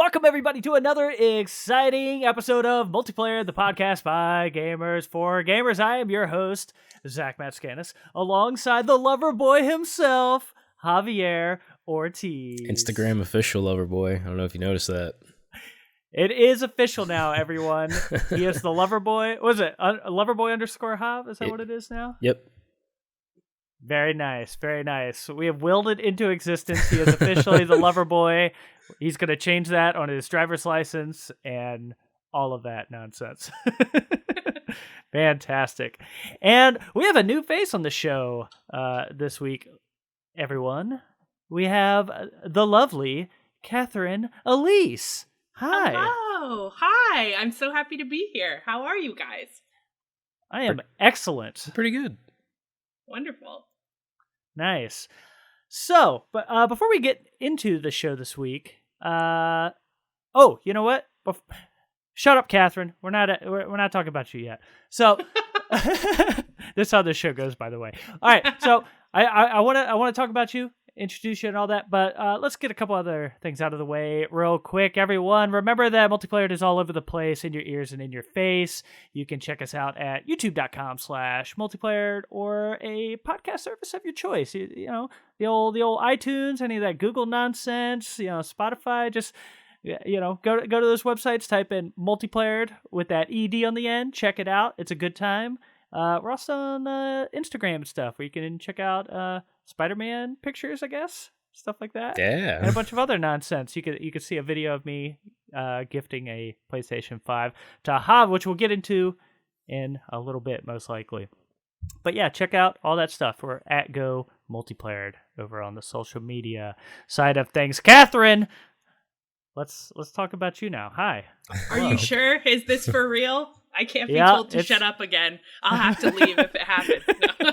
Welcome, everybody, to another exciting episode of Multiplayer, the podcast by gamers for gamers. I am your host, Zach Matscanis, alongside the lover boy himself, Javier Ortiz. Instagram official lover boy. I don't know if you noticed that. It is official now, everyone. He is the lover boy. What is it? Loverboy underscore Hav? Is that what it is now? Yep. Very nice, very nice. We have willed it into existence. He is officially the lover boy. He's going to change that on his driver's license and all of that nonsense. Fantastic. And we have a new face on the show this week, everyone. We have the lovely Katherine Alyse. Hi. Hello. Hi. I'm so happy to be here. How are you guys? I am excellent. Pretty good. Wonderful. Nice. So, but before we get into the show this week, you know what? Shut up, Katherine. We're not talking about you yet. So, this is how this show goes, by the way. All right. So, I want to talk about you, introduce you, and all that. But let's get a couple other things out of the way real quick, everyone. Remember that Multiplayer is all over the place, in your ears and in your face. You can check us out at youtube.com/multiplayer or a podcast service of your choice. You know, the old iTunes, any of that Google nonsense, Spotify, just, go to those websites, type in Multiplayer with that ED on the end. Check it out. It's a good time. We're also on Instagram and stuff where you can check out Spider-Man pictures, I guess, stuff like that. Yeah, and a bunch of other nonsense. You could see a video of me gifting a PlayStation 5 to Hav, which we'll get into in a little bit, most likely. But yeah, check out all that stuff. We're at Go Multiplayer over on the social media side of things. Katherine, let's talk about you now. Hi. Are you sure? Is this for real? I can't be told to shut up again. I'll have to leave if it happens. No.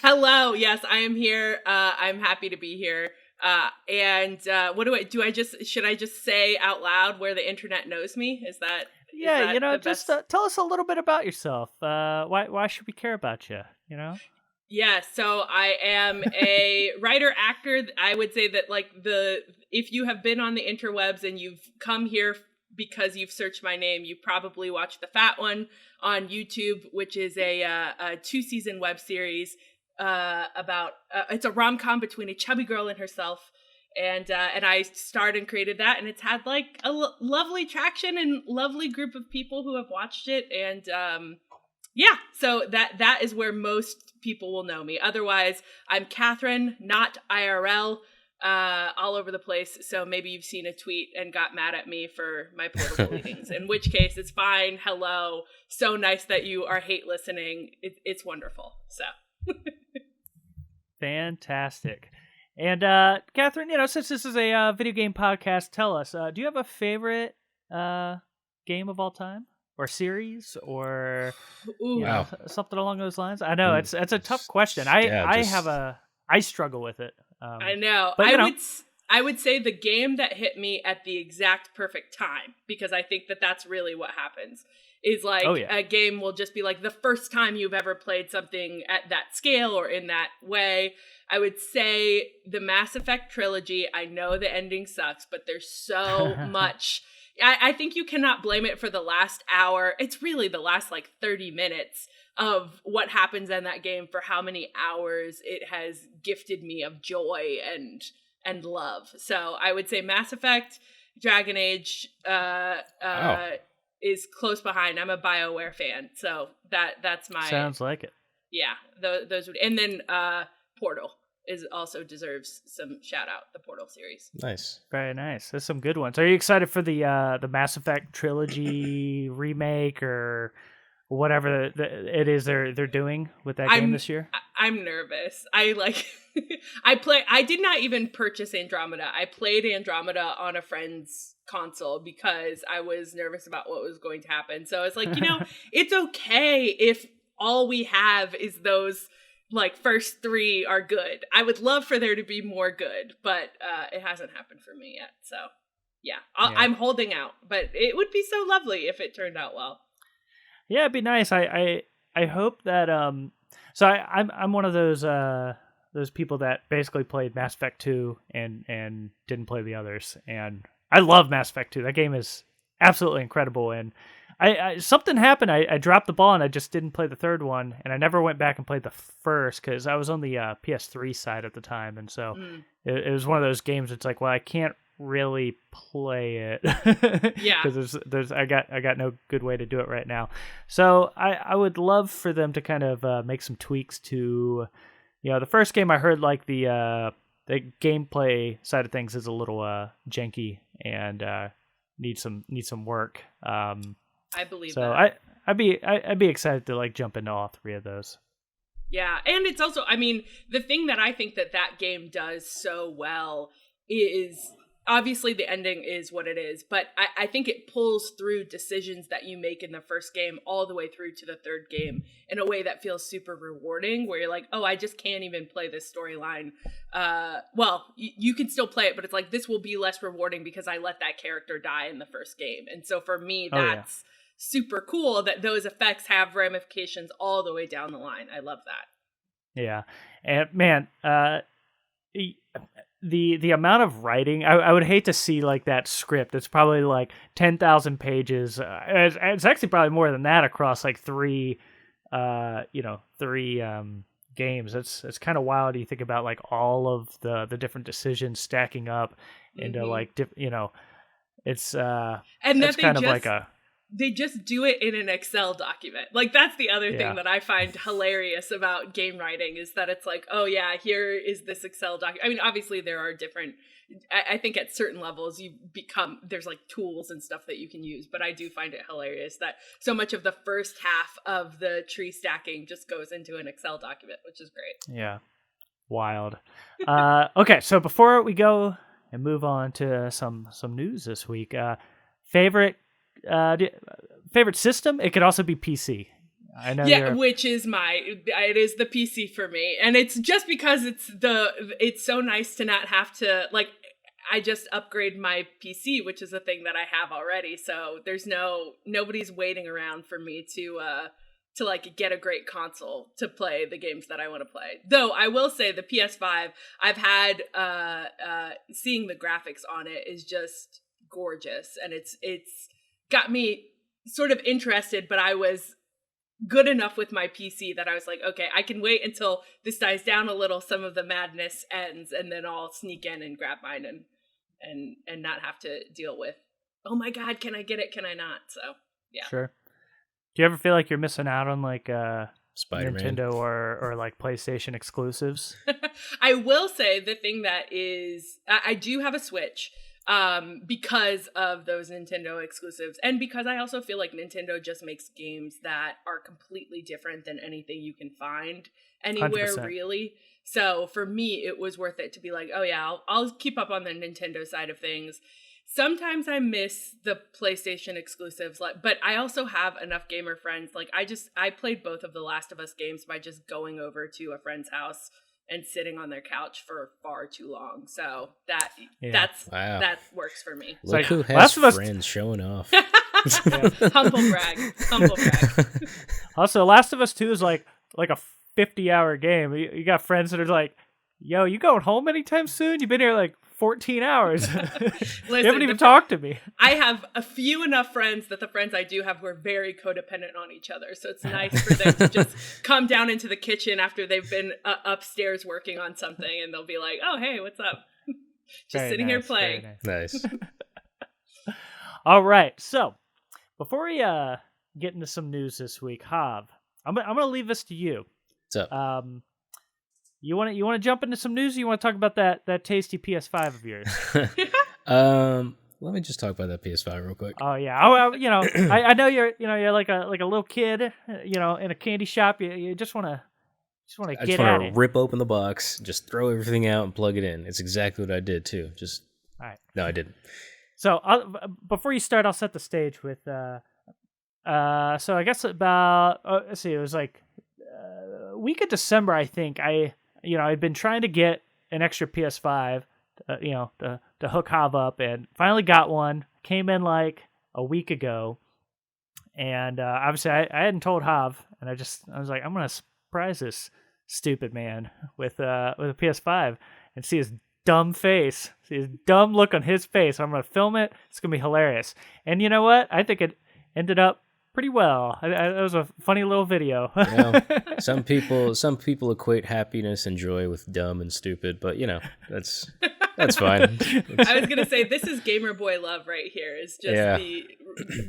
Hello. Yes, I am here. I'm happy to be here. And what should I just say out loud where the internet knows me? Is that? Yeah, just tell us a little bit about yourself. Why should we care about you? Yeah, so I am a writer actor. I would say that if you have been on the interwebs and you've come here because you've searched my name, you probably watched The Fat One on YouTube, which is a 2-season web series about it's a rom-com between a chubby girl and herself. And I starred and created that, and it's had lovely traction and lovely group of people who have watched it. And so that is where most people will know me. Otherwise, I'm Katherine, not IRL, all over the place. So maybe you've seen a tweet and got mad at me for my political leanings, in which case it's fine. Hello. So nice that you are hate listening. It's wonderful. So fantastic. And Katherine, since this is a video game podcast, tell us, do you have a favorite game of all time? Or series, or something along those lines? I know it's a tough question. I struggle with it. I know. But, I would say the game that hit me at the exact perfect time, because I think that's really what happens. Is a game will just be the first time you've ever played something at that scale or in that way. I would say the Mass Effect trilogy. I know the ending sucks, but there's so much. I think you cannot blame it for the last hour. It's really the last 30 minutes of what happens in that game for how many hours it has gifted me of joy and love. So I would say Mass Effect, Dragon Age is close behind. I'm a BioWare fan, so that's my sounds like it. Yeah, those would, and then Portal also deserves some shout out, the Portal series. Nice. Very nice. There's some good ones. Are you excited for the Mass Effect trilogy remake or whatever it is they're doing with that game this year? I'm nervous. I did not even purchase Andromeda. I played Andromeda on a friend's console because I was nervous about what was going to happen. So I was it's okay if all we have is those first 3 are good. I would love for there to be more good, but it hasn't happened for me yet. So yeah, I'm holding out, but it would be so lovely if it turned out well. Yeah, it'd be nice. I hope that so I'm one of those those people that basically played Mass Effect 2 and didn't play the others. And I love Mass Effect 2. That game is absolutely incredible. And I something happened. I dropped the ball and I just didn't play the third one. And I never went back and played the first because I was on the PS3 side at the time. And so it was one of those games. It's like, well, I can't really play it. Yeah. Because I got no good way to do it right now. So I would love for them to kind of make some tweaks to, the first game I heard like the gameplay side of things is a little janky and needs some work. I believe so that. I'd be excited to like jump into all three of those. Yeah, and it's also, I mean, the thing that I think that game does so well is obviously the ending is what it is, but I think it pulls through decisions that you make in the first game all the way through to the third game in a way that feels super rewarding, where you're like, oh, I just can't even play this storyline. Well, you can still play it, but it's like, this will be less rewarding because I let that character die in the first game. And so for me, that's super cool that those effects have ramifications all the way down the line. I love that. Yeah. And man, the amount of writing, I would hate to see like that script. It's probably like 10,000 pages. It's actually probably more than that across like three games. It's kind of wild. You think about like all of the different decisions stacking up into like, it's and that's kind of like they just do it in an Excel document. Like, that's the other thing that I find hilarious about game writing is that it's like, oh yeah, here is this Excel document. I mean, obviously there are different, I think at certain levels there's like tools and stuff that you can use, but I do find it hilarious that so much of the first half of the tree stacking just goes into an Excel document, which is great. Yeah. Wild. Okay. So before we go and move on to some news this week, favorite system? It could also be PC. I know. Which is it is the PC for me, and it's just because it's so nice to not have to, like, I just upgrade my PC, which is a thing that I have already. So there's nobody's waiting around for me to like get a great console to play the games that I want to play. Though I will say the PS5, I've had seeing the graphics on it is just gorgeous, and it's got me sort of interested, but I was good enough with my PC that I was like, okay, I can wait until this dies down a little, some of the madness ends, and then I'll sneak in and grab mine and not have to deal with, oh my God, can I get it? Can I not? So, yeah. Sure. Do you ever feel like you're missing out on like Spider-Man, Nintendo or like PlayStation exclusives? I will say the thing that is, I do have a Switch, because of those Nintendo exclusives, and because I also feel like Nintendo just makes games that are completely different than anything you can find anywhere 100%. Really. So for me, it was worth it to be like, oh yeah, I'll keep up on the Nintendo side of things. Sometimes I miss the PlayStation exclusives, but I also have enough gamer friends. Like I played both of the Last of Us games by just going over to a friend's house and sitting on their couch for far too long. So that works for me. Look who has friends showing off. Humble brag. Also, Last of Us 2 is like a 50-hour game. You got friends that are like, yo, you going home anytime soon? You've been here like 14 hours. You haven't even talked to me. I have a few enough friends that the friends I do have were very codependent on each other. So it's nice for them to just come down into the kitchen after they've been upstairs working on something, and they'll be like, oh, hey, what's up? Just sitting here playing. Nice. All right. So before we get into some news this week, Hav, I'm going to leave this to you. What's up? You want to jump into some news? Or you want to talk about that tasty PS5 of yours? Let me just talk about that PS5 real quick. Oh yeah, I know you're like a little kid, in a candy shop. You just want to get at it. I just want to rip open the box, just throw everything out, and plug it in. It's exactly what I did too. Just all right. No, I didn't. So before you start, I'll set the stage with. So I guess about let's see, it was like week of December, I think. I'd been trying to get an extra PS5, to hook Hav up, and finally got one. Came in like a week ago, and obviously I hadn't told Hav, and I was like, I'm gonna surprise this Stupid Man with a PS5 and see his dumb face, see his dumb look on his face. I'm gonna film it. It's gonna be hilarious. And you know what? I think it ended up pretty well. It was a funny little video. Some people equate happiness and joy with dumb and stupid, but that's fine. I was gonna say this is gamer boy love right here. Is just the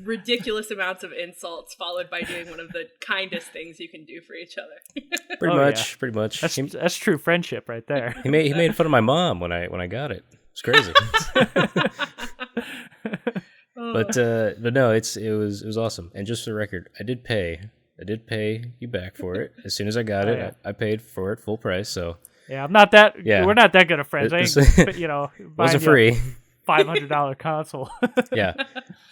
ridiculous amounts of insults followed by doing one of the kindest things you can do for each other. Pretty much. That's true friendship right there. He made fun of my mom when I got it. It's crazy. But no, it was awesome. And just for the record, I did pay you back for it as soon as I got it. I paid for it full price. So yeah, I'm not that. Yeah. We're not that good of friends. I ain't, wasn't free. $500 console. Yeah,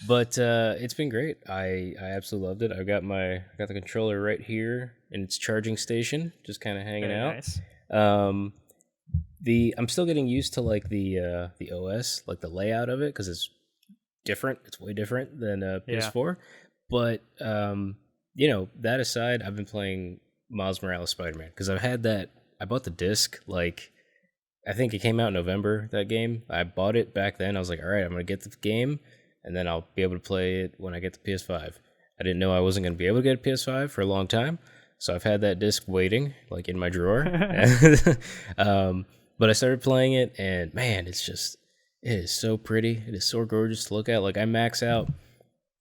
but it's been great. I absolutely loved it. I got the controller right here in its charging station, just kind of hanging out. Nice. I'm still getting used to like the OS, like the layout of it, because it's different. It's way different than PS4. But that aside, I've been playing Miles Morales Spider-Man because I've had that. I bought the disc like I think it came out in November. That game, I bought it back then. I was like, all right, I'm gonna get the game, and then I'll be able to play it when I get the PS5. I didn't know I wasn't gonna be able to get a PS5 for a long time, so I've had that disc waiting like in my drawer. But I started playing it, and man, it is so pretty. It is so gorgeous to look at. Like I max out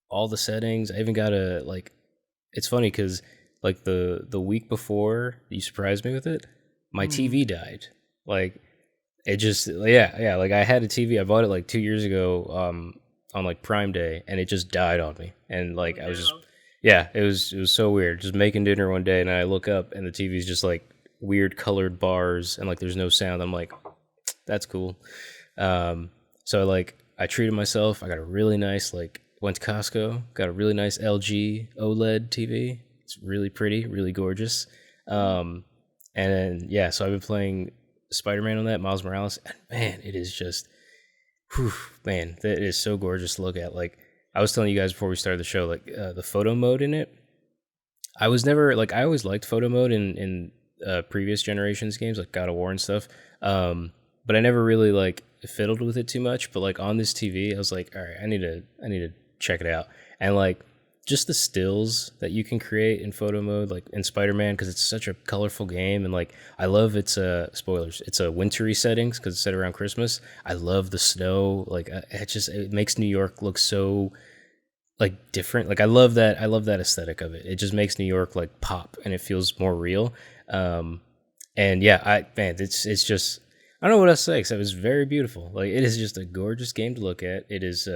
all the settings. I even got it's funny because like the week before you surprised me with it, my TV died. Like it just like I had a TV. I bought it like 2 years ago on like Prime Day, and it just died on me. And like I was just it was so weird. Just making dinner one day, and I look up, and the TV's just like weird colored bars, and like there's no sound. I'm like, that's cool. So like I treated myself. I got a really nice went to Costco, got a really nice LG OLED TV. It's really pretty, really gorgeous. And then, so I've been playing Spider-Man on that, Miles Morales, and man, it is just, it is so gorgeous to look at. Like I was telling you guys before we started the show, like the photo mode in it. I was never I always liked photo mode in previous generations games like God of War and stuff. But I never really fiddled with it too much. But like on this TV, I was like, all right, I need to check it out. And like just the stills that you can create in photo mode, like in Spider-Man, because it's such a colorful game, and like I love its spoilers. It's a wintry settings because it's set around Christmas. I love the snow. Like it makes New York look so like different. Like I love that aesthetic of it. It just makes New York like pop, and it feels more real. And it's just, I don't know what else to say except it's very beautiful. Like it is just a gorgeous game to look at. It is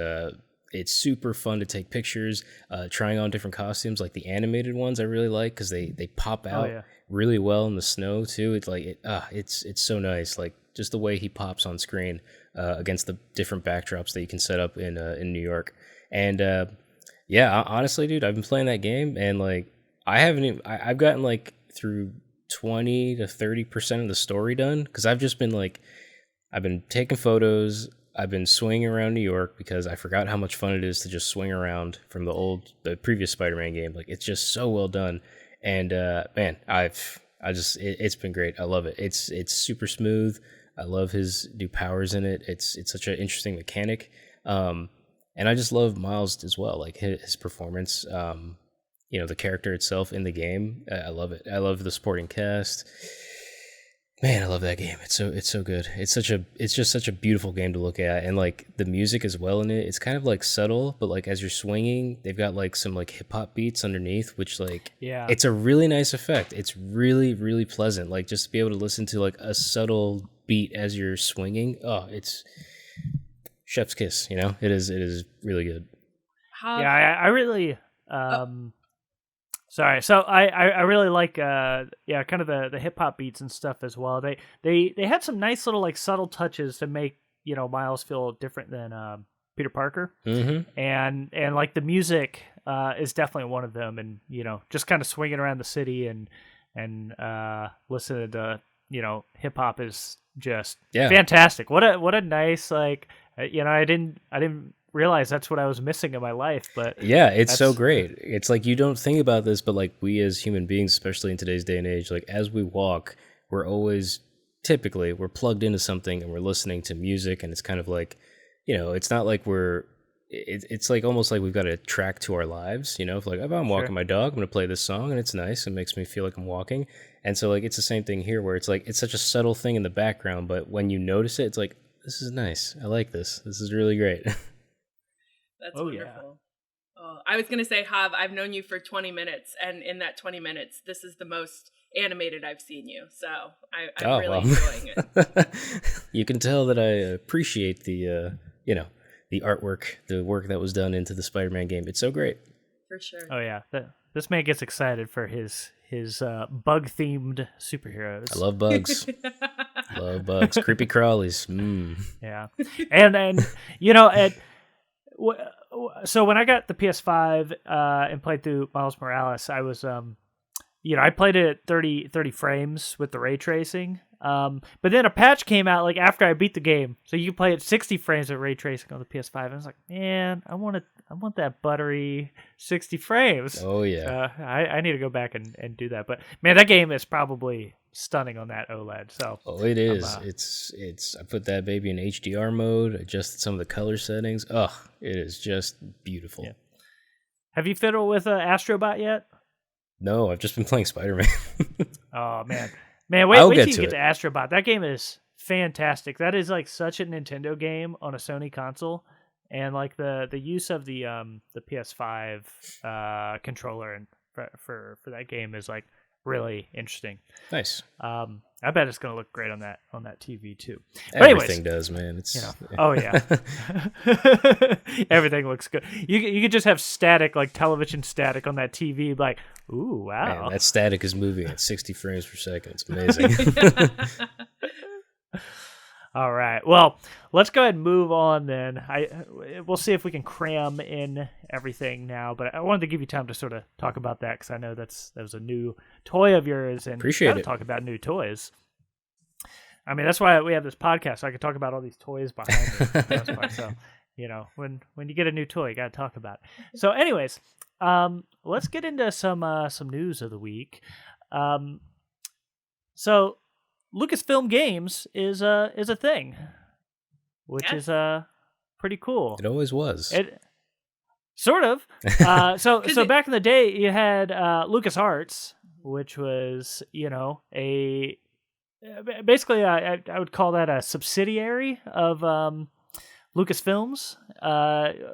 it's super fun to take pictures, trying on different costumes. Like the animated ones I really like because they pop out really well in the snow too. It's like it's so nice. Like just the way he pops on screen against the different backdrops that you can set up in New York. And honestly, dude, I've been playing that game, and like I've gotten like through 20 to 30% of the story done because I've just been I've been taking photos. I've been swinging around New York because I forgot how much fun it is to just swing around from the previous Spider-Man game. Like it's just so well done, and man, it's been great. I love it. It's super smooth. I love his new powers in it. It's such an interesting mechanic, and I just love Miles as well. Like his performance, the character itself in the game. I love it. I love the supporting cast. Man, I love that game. It's so good. It's just such a beautiful game to look at, and like the music as well in it. It's kind of like subtle, but like as you're swinging, they've got like some like hip hop beats underneath, which it's a really nice effect. It's really, really pleasant. Like just to be able to listen to like a subtle beat as you're swinging. Oh, it's chef's kiss. It is really good. I really. Sorry. So I really like kind of the hip hop beats and stuff as well. They had some nice little like subtle touches to make Miles feel different than Peter Parker. Mm-hmm. And like the music is definitely one of them. And just kind of swinging around the city and listening to hip hop is just fantastic. What a nice I didn't realize that's what I was missing in my life. But yeah, it's so great. It's like you don't think about this, but like we as human beings, especially in today's day and age, like as we walk, we're always we're plugged into something and we're listening to music, and it's kind of like, it's not like it's like almost like we've got a track to our lives, if like if I'm walking my dog, I'm gonna play this song and it's nice, it makes me feel like I'm walking. And so like it's the same thing here, where it's like it's such a subtle thing in the background, but when you notice it, it's like, this is nice, I like this is really great. That's wonderful. Yeah. Oh, I was gonna say, Hav, I've known you for 20 minutes, and in that 20 minutes, this is the most animated I've seen you, so I'm really enjoying it. You can tell that I appreciate the the artwork, the work that was done into the Spider-Man game. It's so great. For sure. Oh yeah, this man gets excited for his bug-themed superheroes. I love bugs. Love bugs. Creepy crawlies. Yeah, and so when I got the PS5 and played through Miles Morales, I was I played it at 30 frames with the ray tracing. But then a patch came out like after I beat the game, so you can play at 60 frames with ray tracing on the PS5. And I was like, man, I want that buttery 60 frames. Oh yeah. I need to go back and do that. But man, that game is probably stunning on that OLED. So it is. It's I put that baby in HDR mode, adjusted some of the color settings. It is just beautiful. Yeah. Have you fiddled with Astrobot yet? No, I've just been playing Spider-Man. Oh man, wait till you get to Astrobot. That game is fantastic. That is like such a Nintendo game on a Sony console, and like the use of the PS5 controller and for that game is like really interesting. Nice. I bet it's gonna look great on that TV too. But everything does, man. It's oh yeah, everything looks good. You could just have static, like television static on that TV, like, ooh, wow. Man, that static is moving at 60 frames per second. It's amazing. All right. Well, let's go ahead and move on then. We'll see if we can cram in everything now, but I wanted to give you time to sort of talk about that because I know that was a new toy of yours, and appreciate it. Talk about new toys. I mean, that's why we have this podcast, so I can talk about all these toys behind me. That's why. So, when you get a new toy, you got to talk about it. So, anyways, let's get into some news of the week. So, Lucasfilm Games is a thing, which is pretty cool. It always was. It sort of. So back in the day, you had LucasArts, which was basically I would call that a subsidiary of Lucasfilms,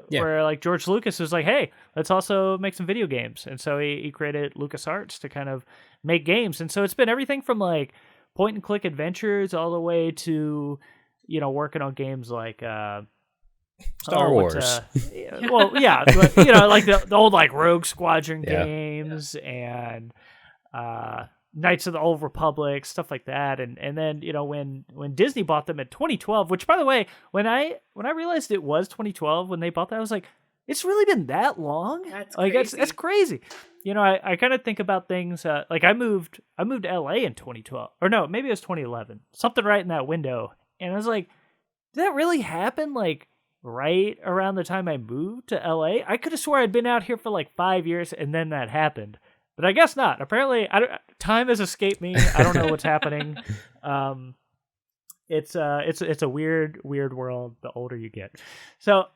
where like George Lucas was like, hey, let's also make some video games, and so he created LucasArts to kind of make games, and so it's been everything from like point and click adventures all the way to working on games like Star Wars. Well, yeah, but, like the old like Rogue Squadron games and Knights of the Old Republic, stuff like that. And then when Disney bought them in 2012, which by the way, when I realized it was 2012 when they bought that, I was like, it's really been that long? That's like crazy. that's crazy. I kind of think about things like I moved to LA in 2012, or no, maybe it was 2011, something right in that window. And I was like, did that really happen? Like right around the time I moved to LA? I could have swore I'd been out here for like 5 years and then that happened, but I guess not. Apparently, time has escaped me. I don't know what's happening. It's a weird world the older you get. So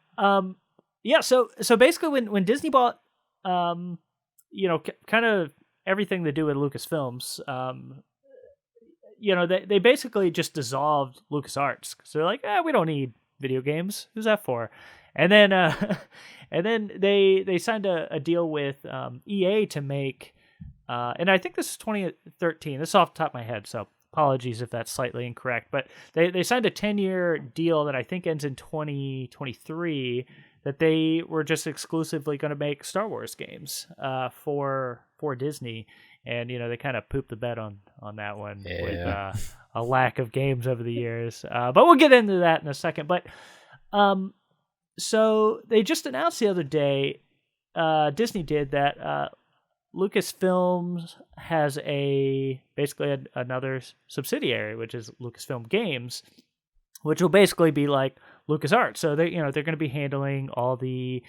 yeah, so basically when Disney bought kind of everything to do with Lucasfilms, they basically just dissolved LucasArts. So they're like, we don't need video games. Who's that for? And then they signed a deal with EA to make, and I think this is 2013. This is off the top of my head, so apologies if that's slightly incorrect. But they signed a 10-year deal that I think ends in 2023. That they were just exclusively going to make Star Wars games for Disney, and they kind of pooped the bed on that one with a lack of games over the years. But we'll get into that in a second. But so they just announced the other day, Disney did that Lucasfilms has basically another subsidiary, which is Lucasfilm Games, which will basically be like LucasArts. So they're going to be handling all the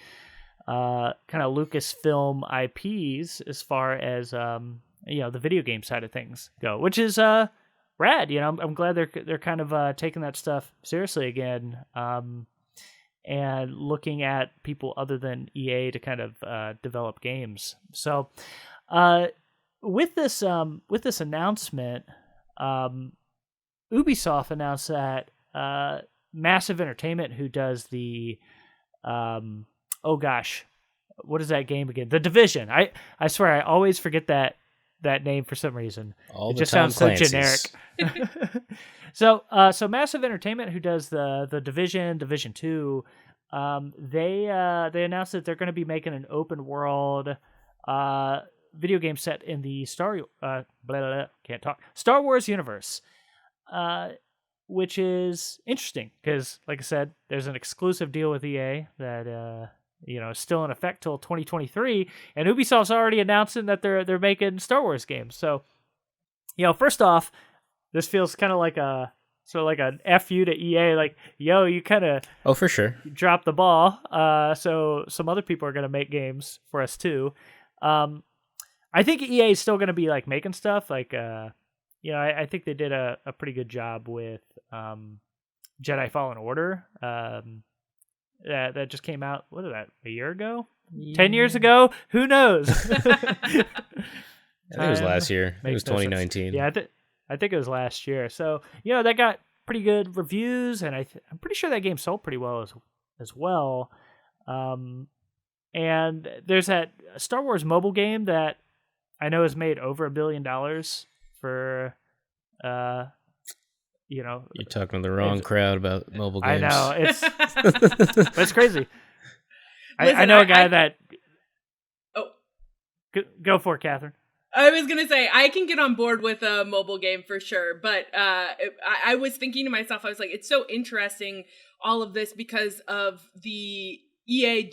kind of Lucasfilm IPs as far as the video game side of things go, which is rad. I'm glad they're kind of taking that stuff seriously again, and looking at people other than EA to kind of develop games. So with this announcement, Ubisoft announced that Massive Entertainment, who does the oh gosh, what is that game again? The Division. I swear I always forget that name for some reason. All it the just Tom sounds so Clancy's. generic. So Massive Entertainment, who does the Division 2, they announced that they're going to be making an open world video game set in the Star Wars universe, which is interesting because, like I said, there's an exclusive deal with EA that is still in effect till 2023, and Ubisoft's already announcing that they're making Star Wars games. So, first off, this feels kind of like an FU to EA, like, yo, you kind of for sure dropped the ball. So some other people are going to make games for us too. I think EA is still going to be like making stuff. Like, I think they did a pretty good job with Jedi Fallen Order. That just came out. What is that? A year ago? 10 years ago? Who knows? I think it was last year. It was 2019. Yeah, I think it was last year. So, that got pretty good reviews, and I'm pretty sure that game sold pretty well as well. And there's that Star Wars mobile game that I know has made over $1 billion for, You're talking to the wrong crowd about mobile games. I know. It's crazy. Listen, I know a guy that... Oh. Go for it, Catherine. I was going to say, I can get on board with a mobile game for sure, but I was thinking to myself, I was like, it's so interesting, all of this, because of the EA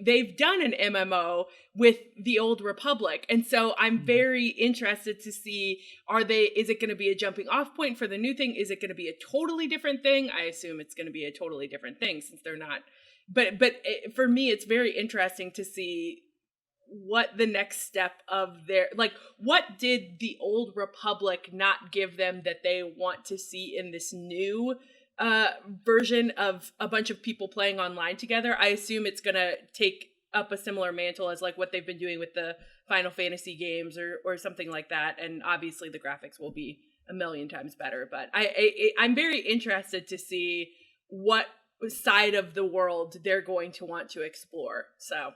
they've done an MMO with the Old Republic, and so I'm very interested to see, is it going to be a jumping off point for the new thing? Is it going to be a totally different thing? I assume it's going to be a totally different thing since they're not, but for me, it's very interesting to see what the next step of what did the Old Republic not give them that they want to see in this new version of a bunch of people playing online together. I assume it's gonna take up a similar mantle as like what they've been doing with the Final Fantasy games or something like that, and obviously the graphics will be a million times better, but I'm very interested to see what side of the world they're going to want to explore. So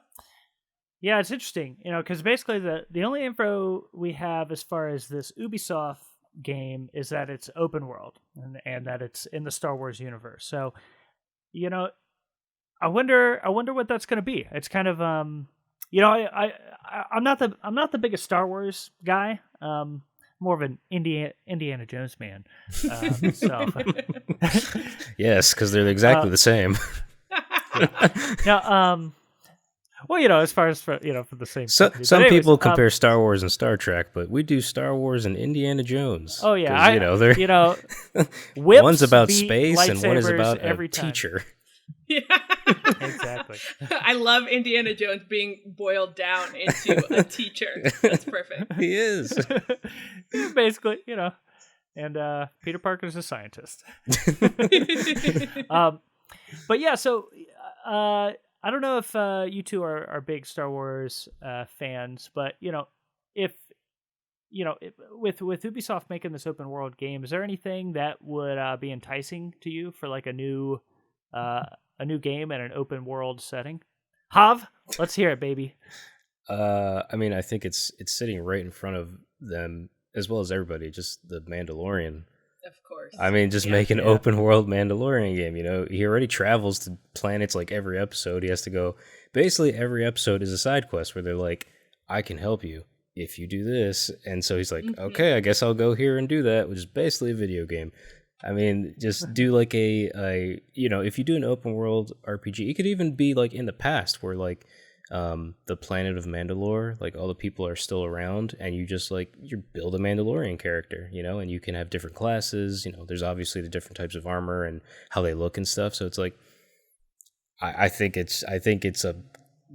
yeah, it's interesting, because basically the only info we have as far as this Ubisoft game is that it's open world and that it's in the Star Wars universe. So, I wonder what that's going to be. It's kind of I'm not the biggest Star Wars guy. More of an Indiana Jones man. Yes, because they're exactly the same. Now, well, as far as for the same. Some people compare Star Wars and Star Trek, but we do Star Wars and Indiana Jones. Oh yeah, they're whips one's about beat space and one is about every a time. teacher. yeah, Exactly. I love Indiana Jones being boiled down into a teacher. That's perfect. He is. Basically, and Peter Parker's a scientist. But yeah, so I don't know if you two are big Star Wars fans, but if with Ubisoft making this open world game, is there anything that would be enticing to you for like a new game in an open world setting? Hav, let's hear it, baby. I mean, I think it's sitting right in front of them as well as everybody. Just the Mandalorian. Of course. I mean, just make an open world Mandalorian game. He already travels to planets like every episode. He has to go. Basically, every episode is a side quest where they're like, "I can help you if you do this," and so he's like, "Okay, I guess I'll go here and do that," which is basically a video game. I mean, just do like if you do an open world RPG, it could even be like in the past where like the planet of Mandalore, like all the people are still around, and you just you build a Mandalorian character, and you can have different classes. There's obviously the different types of armor and how they look and stuff. So it's like I think it's a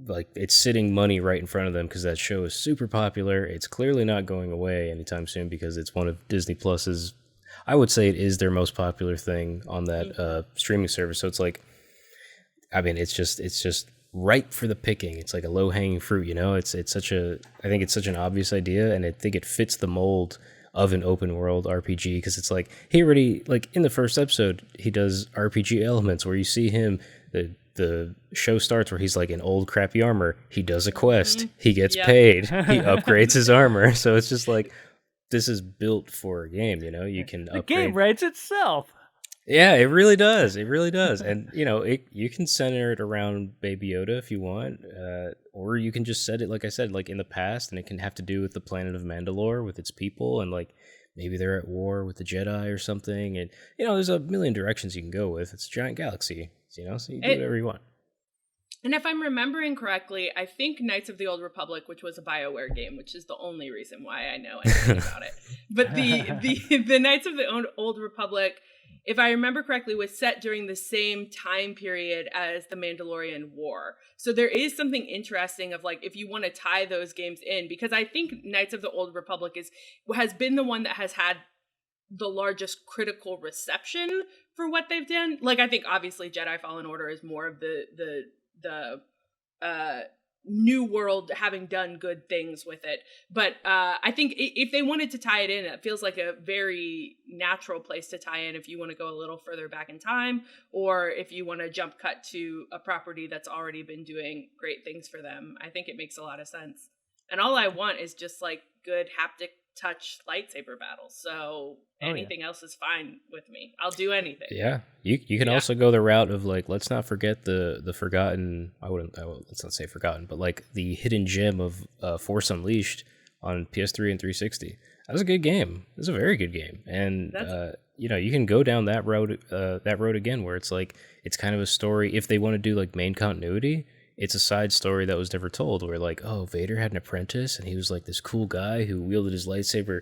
like it's sitting money right in front of them because that show is super popular. It's clearly not going away anytime soon because it's one of Disney Plus's. I would say it is their most popular thing on that streaming service. So it's like, I mean, it's just ripe for the picking. It's like a low hanging fruit, you know. I think it's such an obvious idea, and I think it fits the mold of an open world RPG because it's like he already like in the first episode he does RPG elements where you see him. The show starts where he's like in old crappy armor. He does a quest. He gets paid. He upgrades his armor. So it's just like this is built for a game. You know, you can the upgrade. game writes itself. Yeah, it really does. It really does. And you know, you can center it around Baby Yoda if you want, or you can just set it like I said, like in the past, and it can have to do with the planet of Mandalore with its people, and like maybe they're at war with the Jedi or something. And you know, there's a million directions you can go with. It's a giant galaxy, you know, so you do whatever you want. And if I'm remembering correctly, I think Knights of the Old Republic, which was a BioWare game, which is the only reason why I know anything about it. But the Knights of the Old Republic, if I remember correctly, was set during the same time period as the Mandalorian War. So there is something interesting of like if you want to tie those games in, because I think Knights of the Old Republic has been the one that has had the largest critical reception for what they've done. Like I think obviously Jedi Fallen Order is more of the new world having done good things with it, but I think if they wanted to tie it in, it feels like a very natural place to tie in if you want to go a little further back in time, or if you want to jump cut to a property that's already been doing great things for them. I think it makes a lot of sense, and all I want is just like good haptic touch lightsaber battles, so anything else is fine with me. I'll do anything. Yeah, you can also go the route of like, let's not forget the forgotten, let's not say forgotten, but like the hidden gem of Force Unleashed on PS3 and 360. That was a good game. It was a very good game, and you know, you can go down that road again where it's like it's kind of a story. If they want to do like main continuity, it's a side story that was never told where like, oh, Vader had an apprentice and he was like this cool guy who wielded his lightsaber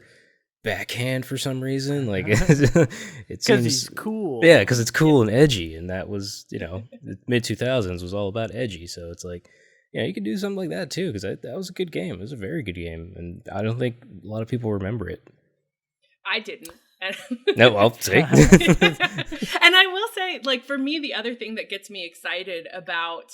backhand for some reason. Like it seems he's cool. Yeah, because it's cool and edgy, and that was, you know, the mid 2000s was all about edgy. So it's like, yeah, you could do something like that too, because that was a good game. It was a very good game, and I don't think a lot of people remember it. I didn't. No, I'll say. And I will say, like, for me, the other thing that gets me excited about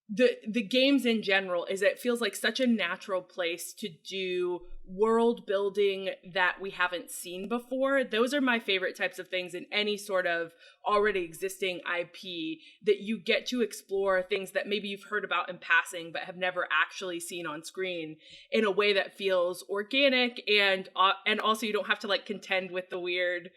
the games in general is it feels like such a natural place to do world building that we haven't seen before. Those are my favorite types of things in any sort of already existing IP, that you get to explore things that maybe you've heard about in passing but have never actually seen on screen in a way that feels organic, and also you don't have to like contend with the weird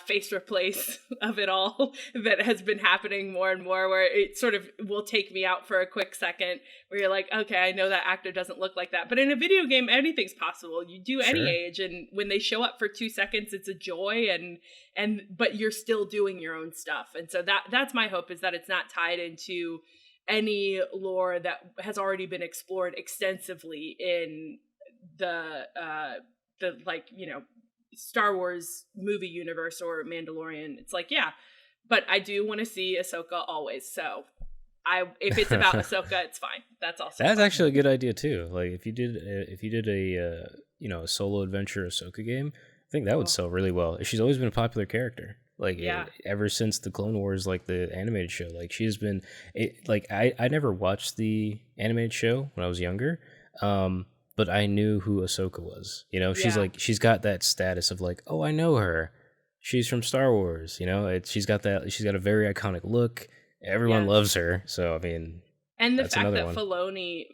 face replace of it all that has been happening more and more, where it sort of will take me out for a quick second where you're like, okay, I know that actor doesn't look like that. But in a video game, anything's possible. You do any age, and when they show up for 2 seconds, it's a joy, but you're still doing your own stuff. And so that's my hope, is that it's not tied into any lore that has already been explored extensively in the like, you know, Star Wars movie universe or Mandalorian. It's like, yeah, but I do want to see Ahsoka always. So if it's about Ahsoka, it's fine. That's also That's fine. actually a good idea too. Like if you did a you know, a solo adventure Ahsoka game, I think that would sell really well. She's always been a popular character. Like ever since the Clone Wars, like the animated show, like she's been like I never watched the animated show when I was younger. But I knew who Ahsoka was. You know, she's like, she's got that status of like, oh, I know her. She's from Star Wars. You know, she's got a very iconic look. Everyone loves her. So, I mean, and the fact that Filoni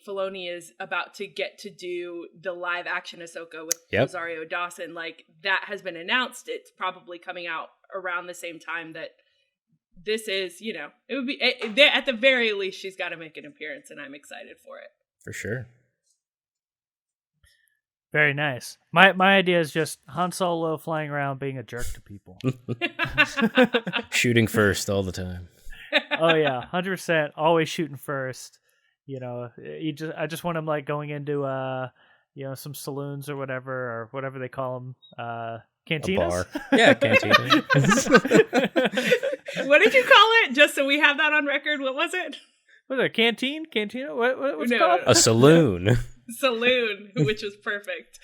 is about to get to do the live action Ahsoka with Rosario Dawson, like that has been announced. It's probably coming out around the same time that this is, you know, it would be at the very least, she's got to make an appearance, and I'm excited for it. For sure. Very nice. My idea is just Han Solo flying around being a jerk to people. Shooting first all the time. Oh yeah, 100%. Always shooting first. You know, I just want him like going into you know, some saloons or whatever they call them. Cantinas? bar. Yeah, cantina. What did you call it? Just so we have that on record. What was it? Was it a canteen? Cantina? What's it No. called? A saloon. Saloon, which was perfect.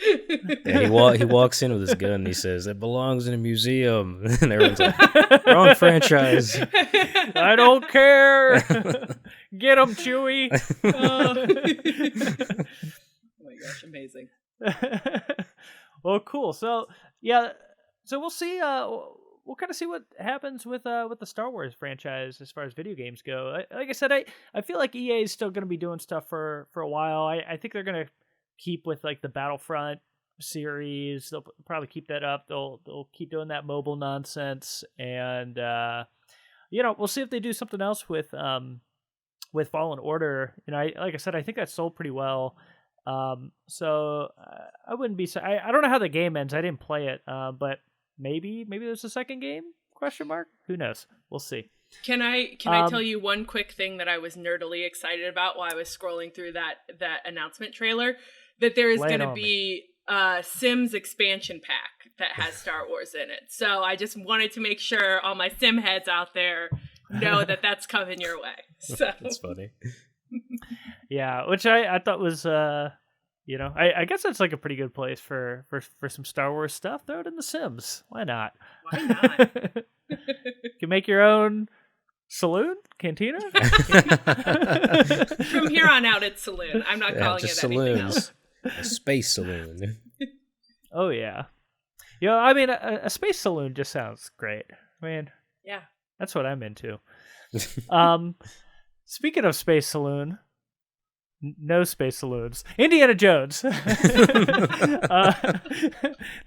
Yeah, he walks in with his gun and he says, "It belongs in a museum." And everyone's like, "Wrong franchise." I don't care. Get him, Chewie. Oh. Oh my gosh, amazing. Well, cool. So yeah, so we'll see. We'll kind of see what happens with the Star Wars franchise as far as video games go. Like I said, I feel like EA is still going to be doing stuff for a while. I think they're going to keep with like the Battlefront series. They'll probably keep that up. They'll keep doing that mobile nonsense, and we'll see if they do something else with Fallen Order. Like I said, I think that sold pretty well. So I wouldn't be. I don't know how the game ends. I didn't play it, but. Maybe there's a second game? Question mark? Who knows? We'll see. Can I tell you one quick thing that I was nerdily excited about while I was scrolling through that announcement trailer? That there is going to be a Sims expansion pack that has Star Wars in it. So I just wanted to make sure all my Sim heads out there know that that's coming your way. So That's funny. Yeah, which I thought was I guess that's like a pretty good place for some Star Wars stuff. Throw it in the Sims. Why not? Why not? You can make your own saloon? Cantina? From here on out, it's saloon. I'm not calling it anything else. A space saloon. Oh, yeah. I mean, a space saloon just sounds great. I mean, yeah, that's what I'm into. Speaking of space saloon, no space saloons. Indiana Jones.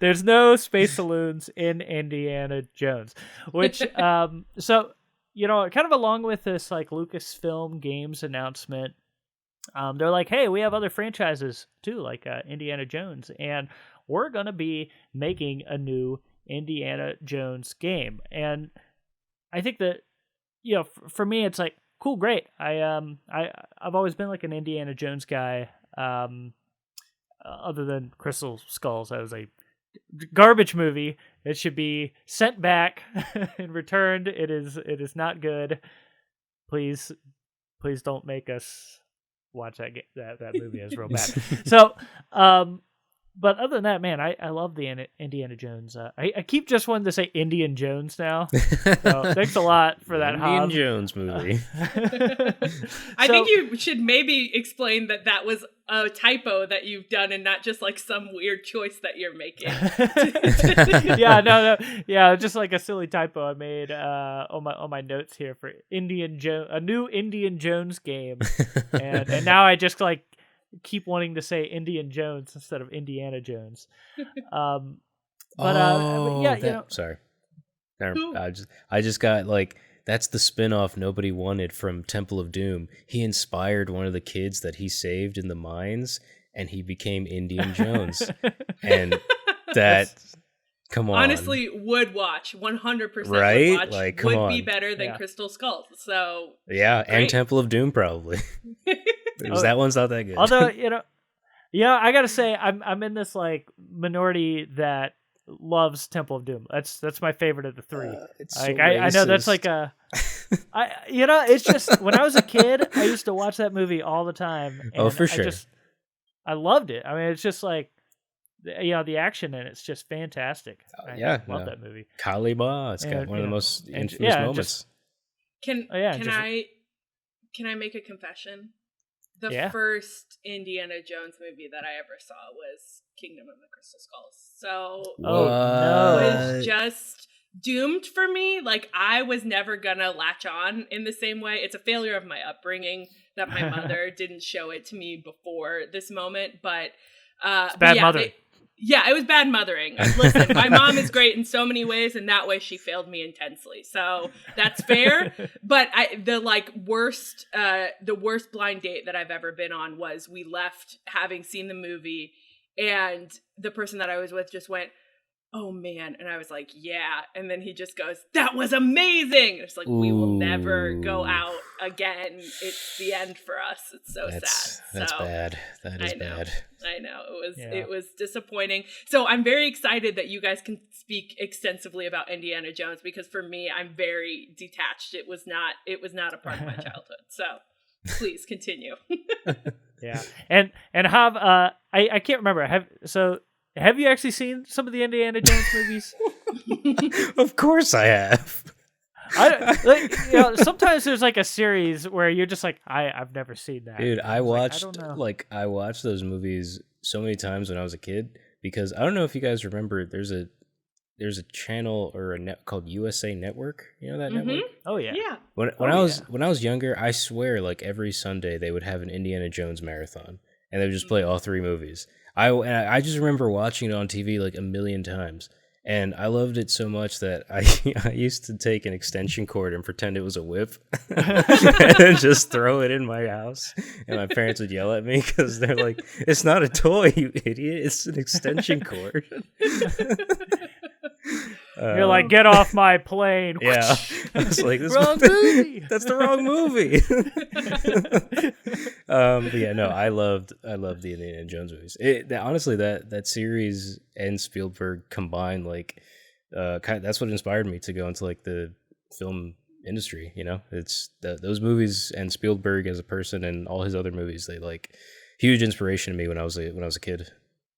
There's no space saloons in Indiana Jones, which, so, kind of along with this like Lucasfilm Games announcement, they're like, hey, we have other franchises too, like Indiana Jones, and we're going to be making a new Indiana Jones game. And I think that, for me, it's like, cool, great. I've always been like an Indiana Jones guy. Other than Crystal Skulls, that was a garbage movie. It should be sent back and returned. It is not good. Please don't make us watch that movie. It's real bad. So, but other than that, man, I love the Indiana Jones. I keep just wanting to say Indian Jones now. So thanks a lot for that, Indian Hob. Jones movie. I think you should maybe explain that was a typo that you've done and not just like some weird choice that you're making. Yeah, just like a silly typo I made on my notes here for a new Indian Jones game, and now I just like keep wanting to say Indian Jones instead of Indiana Jones. Sorry. I just got like, that's the spin-off nobody wanted from Temple of Doom. He inspired one of the kids that he saved in the mines, and he became Indian Jones. And that, come on. Honestly, would watch 100%. Right? Would watch. Like, come on. Would be better than Crystal Skulls. So yeah, great. and Temple of Doom probably. Because that one's not that good. Although I gotta say I'm in this like minority that loves Temple of Doom. That's my favorite of the three. It's like so I know that's racist. like it's just when I was a kid I used to watch that movie all the time. And for sure. I loved it. I mean, it's just like the action in it's just fantastic. I love that movie. Kali Ma, it's got one of the most infamous moments. Can I make a confession? The first Indiana Jones movie that I ever saw was Kingdom of the Crystal Skulls. So it was just doomed for me. Like, I was never gonna latch on in the same way. It's a failure of my upbringing that my mother didn't show it to me before this moment. But it's bad mothering. It was bad mothering. Listen, my mom is great in so many ways, and that way she failed me intensely. So that's fair. But the worst blind date that I've ever been on was we left having seen the movie, and the person that I was with just went, oh man. And I was like, yeah. And then he just goes, that was amazing. It's like, we will never go out again. It's the end for us. It's so sad. That's bad. That is bad. I know. It was disappointing. So I'm very excited that you guys can speak extensively about Indiana Jones, because for me, I'm very detached. It was not a part of my childhood. So please continue. Yeah. And have I can't remember. Have you actually seen some of the Indiana Jones movies? Of course I have. Sometimes there's like a series where you're just like, I've never seen that. Dude, I watched I watched those movies so many times when I was a kid, because I don't know if you guys remember, there's a channel or a net called USA Network. You know that network? Oh yeah. Yeah. When I was younger, I swear, like every Sunday they would have an Indiana Jones marathon, and they would just play all three movies. I just remember watching it on TV like a million times, and I loved it so much that I used to take an extension cord and pretend it was a whip, and then just throw it in my house, and my parents would yell at me because they're like, "It's not a toy, you idiot! It's an extension cord." You're like, get off my plane. Yeah. I was like, wrong movie. That's the wrong movie. But yeah, no, I loved the Indiana Jones movies. Honestly, that series and Spielberg combined, like, that's what inspired me to go into like the film industry. You know, it's those movies and Spielberg as a person and all his other movies. They like huge inspiration to me when I was a kid.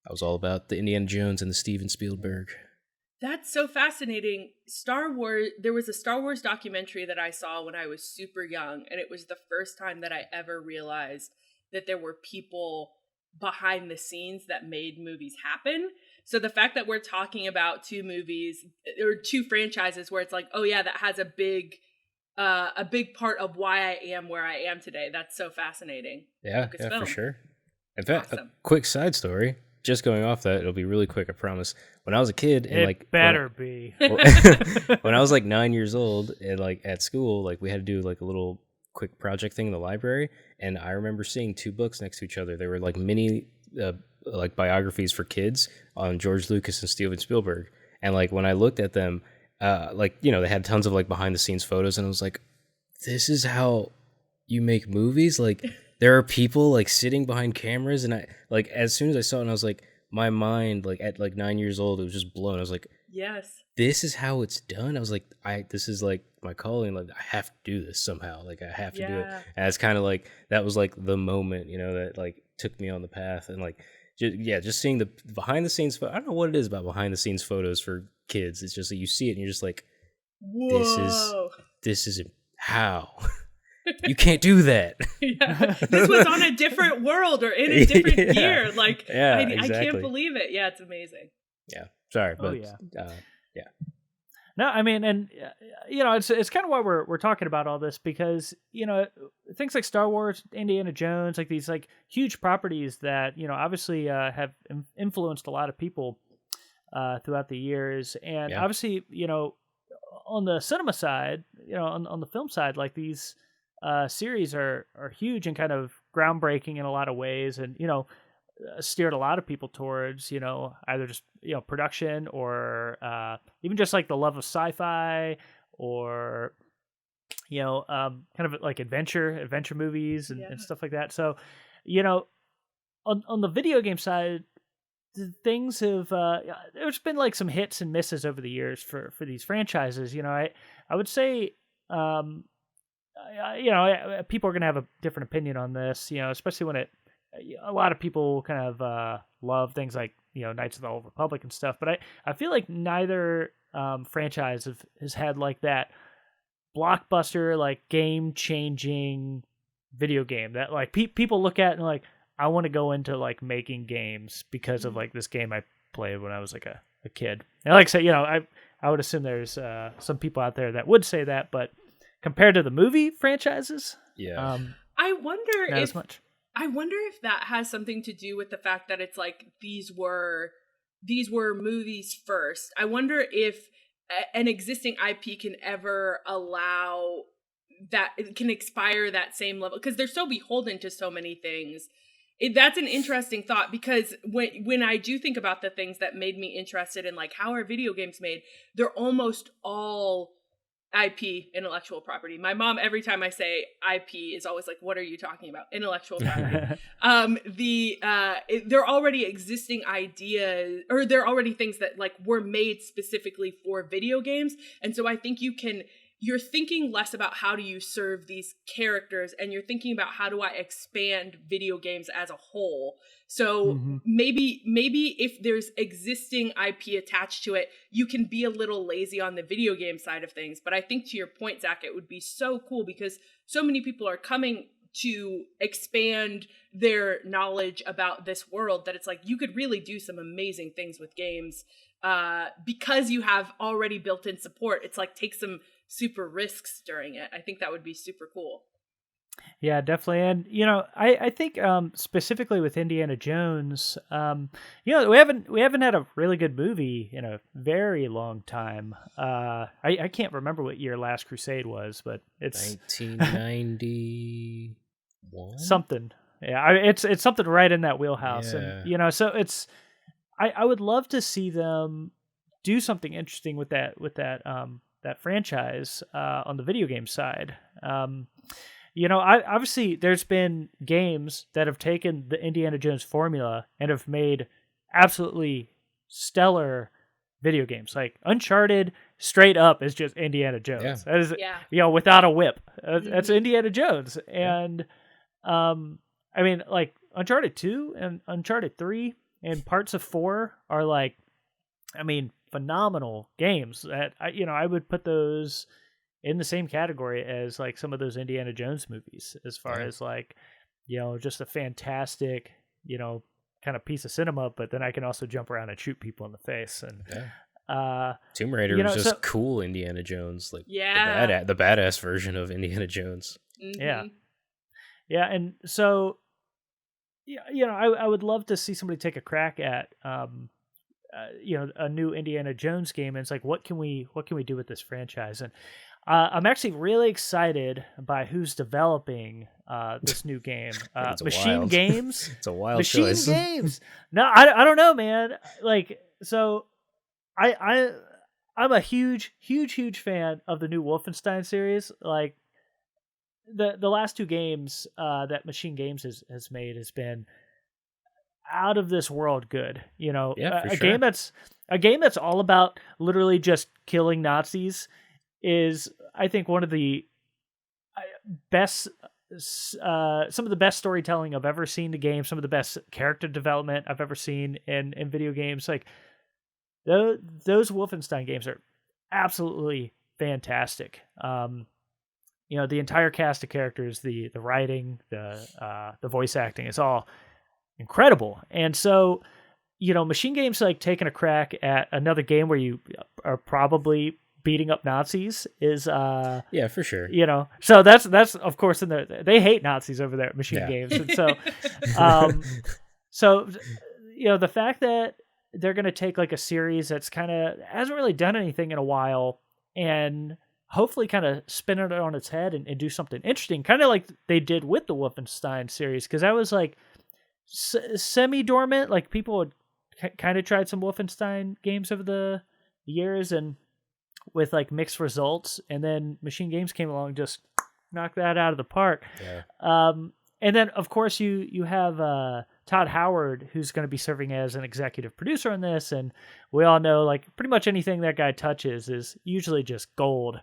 I was all about the Indiana Jones and the Steven Spielberg. That's so fascinating. Star Wars, there was a Star Wars documentary that I saw when I was super young, and it was the first time that I ever realized that there were people behind the scenes that made movies happen. So the fact that we're talking about two movies or two franchises where it's like, oh yeah, that has a big part of why I am where I am today. That's so fascinating. Yeah, for sure. In fact, awesome. A quick side story. Just going off that, it'll be really quick, I promise. When I was a kid, and when I was like 9 years old, and like at school, like we had to do like a little quick project thing in the library, and I remember seeing two books next to each other. They were like mini, like biographies for kids on George Lucas and Steven Spielberg. And like when I looked at them, like they had tons of like behind the scenes photos, and I was like, this is how you make movies, like. There are people like sitting behind cameras, and I like as soon as I saw it, and I was like, my mind like at like 9 years old, it was just blown. I was like, yes, this is how it's done. I was like, this is like my calling. Like I have to do this somehow. Like I have to do it. And it's kind of like that was like the moment, that like took me on the path, and like just seeing the behind the scenes. I don't know what it is about behind the scenes photos for kids. It's just that you see it and you're just like, whoa, this is how. You can't do that. Yeah. This was on a different world or in a different year. Like, exactly. I can't believe it. Yeah, it's amazing. Yeah. Sorry, but yeah. No, I mean, and it's kind of why we're talking about all this, because things like Star Wars, Indiana Jones, like these like huge properties that obviously have influenced a lot of people throughout the years, and obviously on the cinema side, on the film side, like these. Series are huge and kind of groundbreaking in a lot of ways, and steered a lot of people towards either just production or even just like the love of sci-fi or kind of like adventure movies and stuff like that. So on the video game side, things have there's been like some hits and misses over the years for these franchises. I would say people are going to have a different opinion on this, especially when a lot of people kind of love things like, Knights of the Old Republic and stuff. But I feel like neither franchise has had like that blockbuster, like game-changing video game that like people look at and like, I want to go into like making games because of like this game I played when I was like a kid. And like I say, I would assume there's some people out there that would say that, but compared to the movie franchises, I wonder not as much. I wonder if that has something to do with the fact that it's like these were movies first. I wonder if an existing IP can ever allow that, it can expire that same level, because they're so beholden to so many things. That's an interesting thought, because when I do think about the things that made me interested in like how are video games made, they're almost all IP, intellectual property. My mom, every time I say IP, is always like, "What are you talking about? Intellectual property." They're already existing ideas, or they're already things that like were made specifically for video games, and so I think you're thinking less about how do you serve these characters, and you're thinking about how do I expand video games as a whole. So maybe if there's existing IP attached to it, you can be a little lazy on the video game side of things. But I think to your point, Zach, it would be so cool because so many people are coming to expand their knowledge about this world that it's like you could really do some amazing things with games because you have already built in support. It's like take some super risks during it. I think that would be super cool. Yeah, definitely. And, you know, I think specifically with Indiana Jones, you know, we haven't had a really good movie in a very long time. I can't remember what year Last Crusade was, but it's 1991 something. Yeah, it's something right in that wheelhouse. Yeah. And, you know, so it's I would love to see them do something interesting with that that franchise on the video game side. You know, obviously there's been games that have taken the Indiana Jones formula and have made absolutely stellar video games. Like Uncharted, straight up is just Indiana Jones. Yeah. That is, you know, without a whip. That's Indiana Jones. And I mean, like Uncharted 2 and Uncharted 3 and parts of 4 are like, I mean, phenomenal games that I would put those in the same category as like some of those Indiana Jones movies, as far as like, you know, just a fantastic, you know, kind of piece of cinema, but then I can also jump around and shoot people in the face. And Tomb Raider was just cool Indiana Jones, like the badass version of Indiana Jones. Yeah. And so, you know, I would love to see somebody take a crack at, you know, a new Indiana Jones game. And it's like, what can we do with this franchise? And I'm actually really excited by who's developing this new game. MachineGames. It's a wild choice. MachineGames. No, I don't know, man. Like, so I'm a huge fan of the new Wolfenstein series. Like the last two games that MachineGames has made has been out of this world good. You know, a game that's all about literally just killing Nazis is, I think, one of the best, some of the best storytelling I've ever seen in a game, some of the best character development I've ever seen in video games. Like, those Wolfenstein games are absolutely fantastic. You know, the entire cast of characters, the writing, the voice acting, it's all incredible. And so, you know, MachineGames like taking a crack at another game where you are probably beating up Nazis is yeah, for sure. You know, so that's of course they hate Nazis over there at MachineGames. And so so you know, the fact that they're going to take like a series that's kind of hasn't really done anything in a while and hopefully kind of spin it on its head and do something interesting, kind of like they did with the Wolfenstein series, because I was like semi-dormant. Like people had kind of tried some Wolfenstein games over the years and with like mixed results, and then MachineGames came along and just knocked that out of the park. And then of course you have Todd Howard, who's going to be serving as an executive producer on this, and we all know like pretty much anything that guy touches is usually just gold.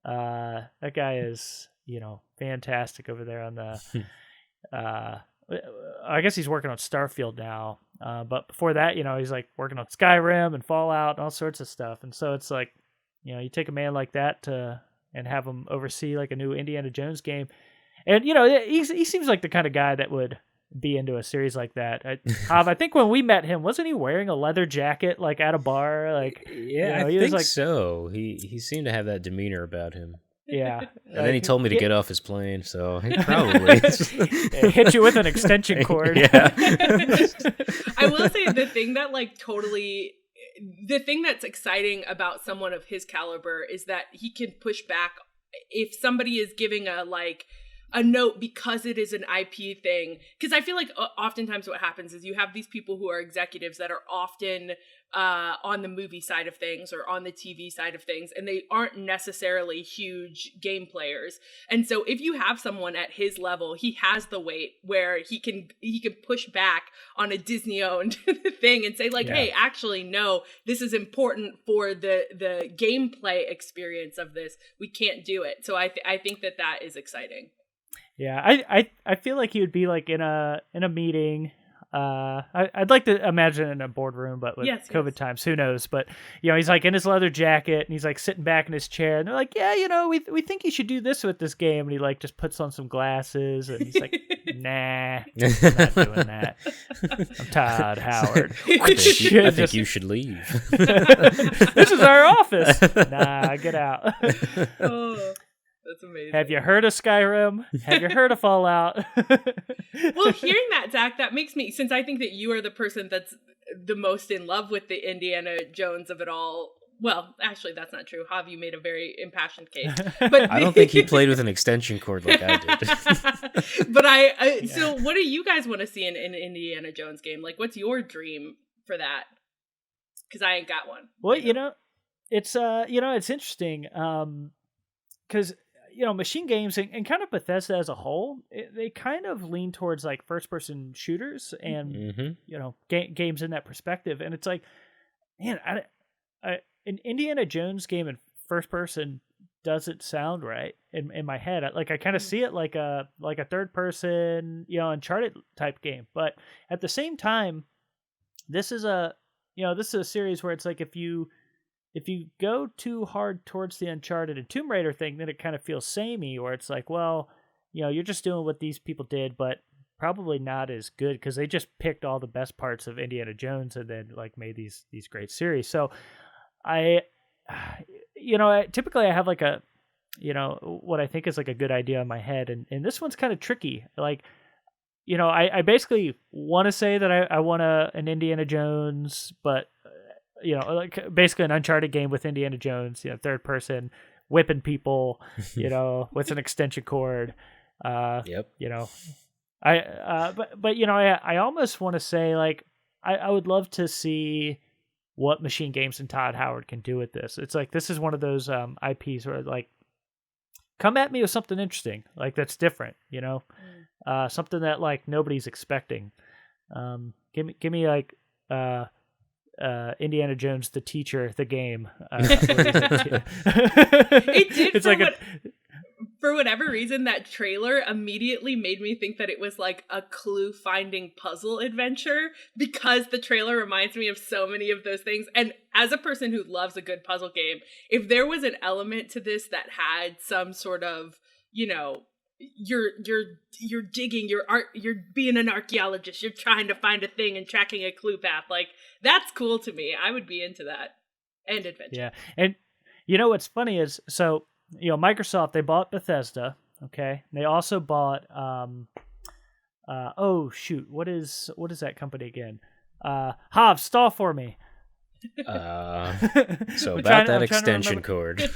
That guy is, you know, fantastic over there on the I guess he's working on Starfield now, but before that, you know, he's like working on Skyrim and Fallout and all sorts of stuff. And so it's like, you know, you take a man like that and have him oversee like a new Indiana Jones game, and you know, he seems like the kind of guy that would be into a series like that. I think when we met him, wasn't he wearing a leather jacket like at a bar? Like, yeah, you know, I think so. He seemed to have that demeanor about him. Yeah. And then he told me to get off his plane, so he probably hit you with an extension cord. Yeah. I will say the thing that's exciting about someone of his caliber is that he can push back if somebody is giving a a note because it is an IP thing. Because I feel like oftentimes what happens is you have these people who are executives that are often on the movie side of things or on the TV side of things, and they aren't necessarily huge game players. And so if you have someone at his level, he has the weight where he can push back on a Disney-owned thing and say like, hey, actually, no, this is important for the gameplay experience of this. We can't do it. So I think that is exciting. Yeah, I feel like he would be like in a meeting. I'd like to imagine in a boardroom, but with COVID times, who knows? But he's like in his leather jacket and he's like sitting back in his chair, and they're like, yeah, we think you should do this with this game, and he like just puts on some glasses, and he's like, nah, I'm not doing that. I'm Todd Howard. I think you should leave. This is our office. Nah, get out. Oh. That's amazing. Have you heard of Skyrim? Have you heard of Fallout? Well, hearing that, Zach, that makes me, since I think that you are the person that's the most in love with the Indiana Jones of it all. Well, actually, that's not true. Jav, you made a very impassioned case. But I don't think he played with an extension cord like I did. But so what do you guys want to see in an Indiana Jones game? Like, what's your dream for that? Because I ain't got one. Well, it's it's interesting. Because MachineGames and kind of Bethesda as a whole, they kind of lean towards like first-person shooters and games in that perspective. And it's like, man, an Indiana Jones game in first-person doesn't sound right in my head. I kind of see it like a third-person, Uncharted type game. But at the same time, this is a series where it's like if you go too hard towards the Uncharted and Tomb Raider thing, then it kind of feels samey, where it's like, well, you're just doing what these people did, but probably not as good because they just picked all the best parts of Indiana Jones and then like made these great series. So typically I have like a, what I think is like a good idea in my head. And this one's kind of tricky. Like, I basically want to say that I want an Indiana Jones, but like basically an Uncharted game with Indiana Jones, third person, whipping people, with an extension cord. Yep. I almost want to say like I would love to see what MachineGames and Todd Howard can do with this. It's like this is one of those IPs where like come at me with something interesting, like that's different, something that like nobody's expecting. Give me like Indiana Jones the teacher, the game. It did. It's for whatever reason, that trailer immediately made me think that it was like a clue finding puzzle adventure, because the trailer reminds me of so many of those things. And as a person who loves a good puzzle game, if there was an element to this that had some sort of, you're digging, you're being an archaeologist, you're trying to find a thing and tracking a clue path, like that's cool to me. I would be into that. And adventure. Yeah. And what's funny is, so Microsoft, they bought Bethesda, okay? They also bought what is that company again? Jav, stall for me. So about that extension cord. Was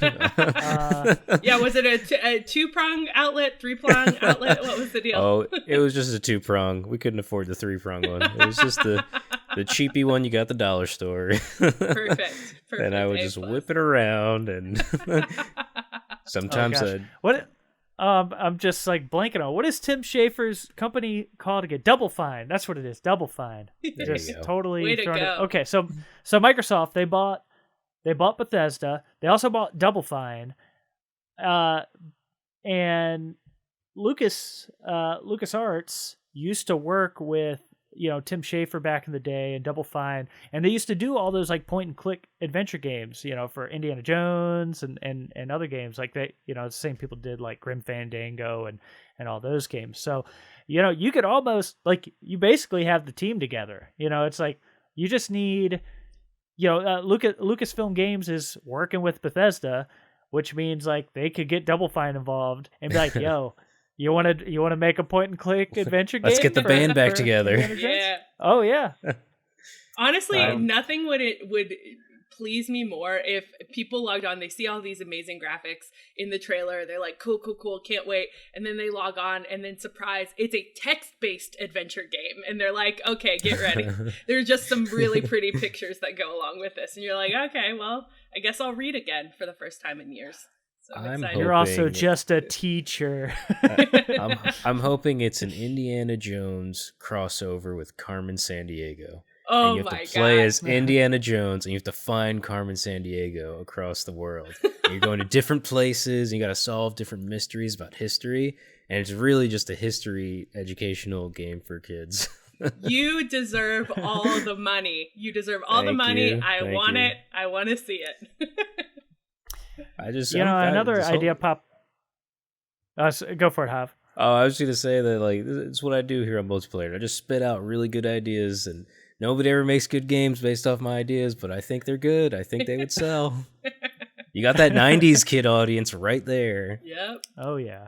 it a 2-prong outlet, 3-prong outlet? What was the deal? Oh, it was just a 2-prong. We couldn't afford the 3-prong one. It was just the cheapy one you got at the dollar store. Perfect. And I would just whip it around, and sometimes I'm just like blanking on what is Tim Schafer's company called again? Double Fine. That's what it is. Double Fine. Just totally. Way to go. Okay, so Microsoft, they bought Bethesda. They also bought Double Fine, and LucasArts used to work with Tim Schafer back in the day and Double Fine, and they used to do all those like point and click adventure games, for Indiana Jones and other games like that. The same people did like Grim Fandango and all those games. So, you could almost like you basically have the team together. It's like you just need, Lucasfilm Games is working with Bethesda, which means like they could get Double Fine involved and be like, yo. You want to make a point and click adventure game? Let's get the band back together. Yeah. Oh yeah. Honestly, nothing would please me more if people logged on, they see all these amazing graphics in the trailer, they're like, cool, can't wait, and then they log on, and then surprise, it's a text-based adventure game, and they're like, okay, get ready. There's just some really pretty pictures that go along with this, and you're like, okay, well, I guess I'll read again for the first time in years. So I'm excited. You're also just a teacher. I'm hoping it's an Indiana Jones crossover with Carmen Sandiego. Oh, and you have my to play God. as Indiana Jones, and you have to find Carmen Sandiego across the world. And you're going to different places, and you got to solve different mysteries about history, and it's really just a history educational game for kids. You deserve all the money. You deserve all the money. I want it. I want to see it. Another idea pop. Go for it, Hav. Oh, I was going to say that it's what I do here on Multiplayer. I just spit out really good ideas, and nobody ever makes good games based off my ideas, but I think they're good. I think they would sell. You got that 90s kid audience right there. Yep. Oh, yeah.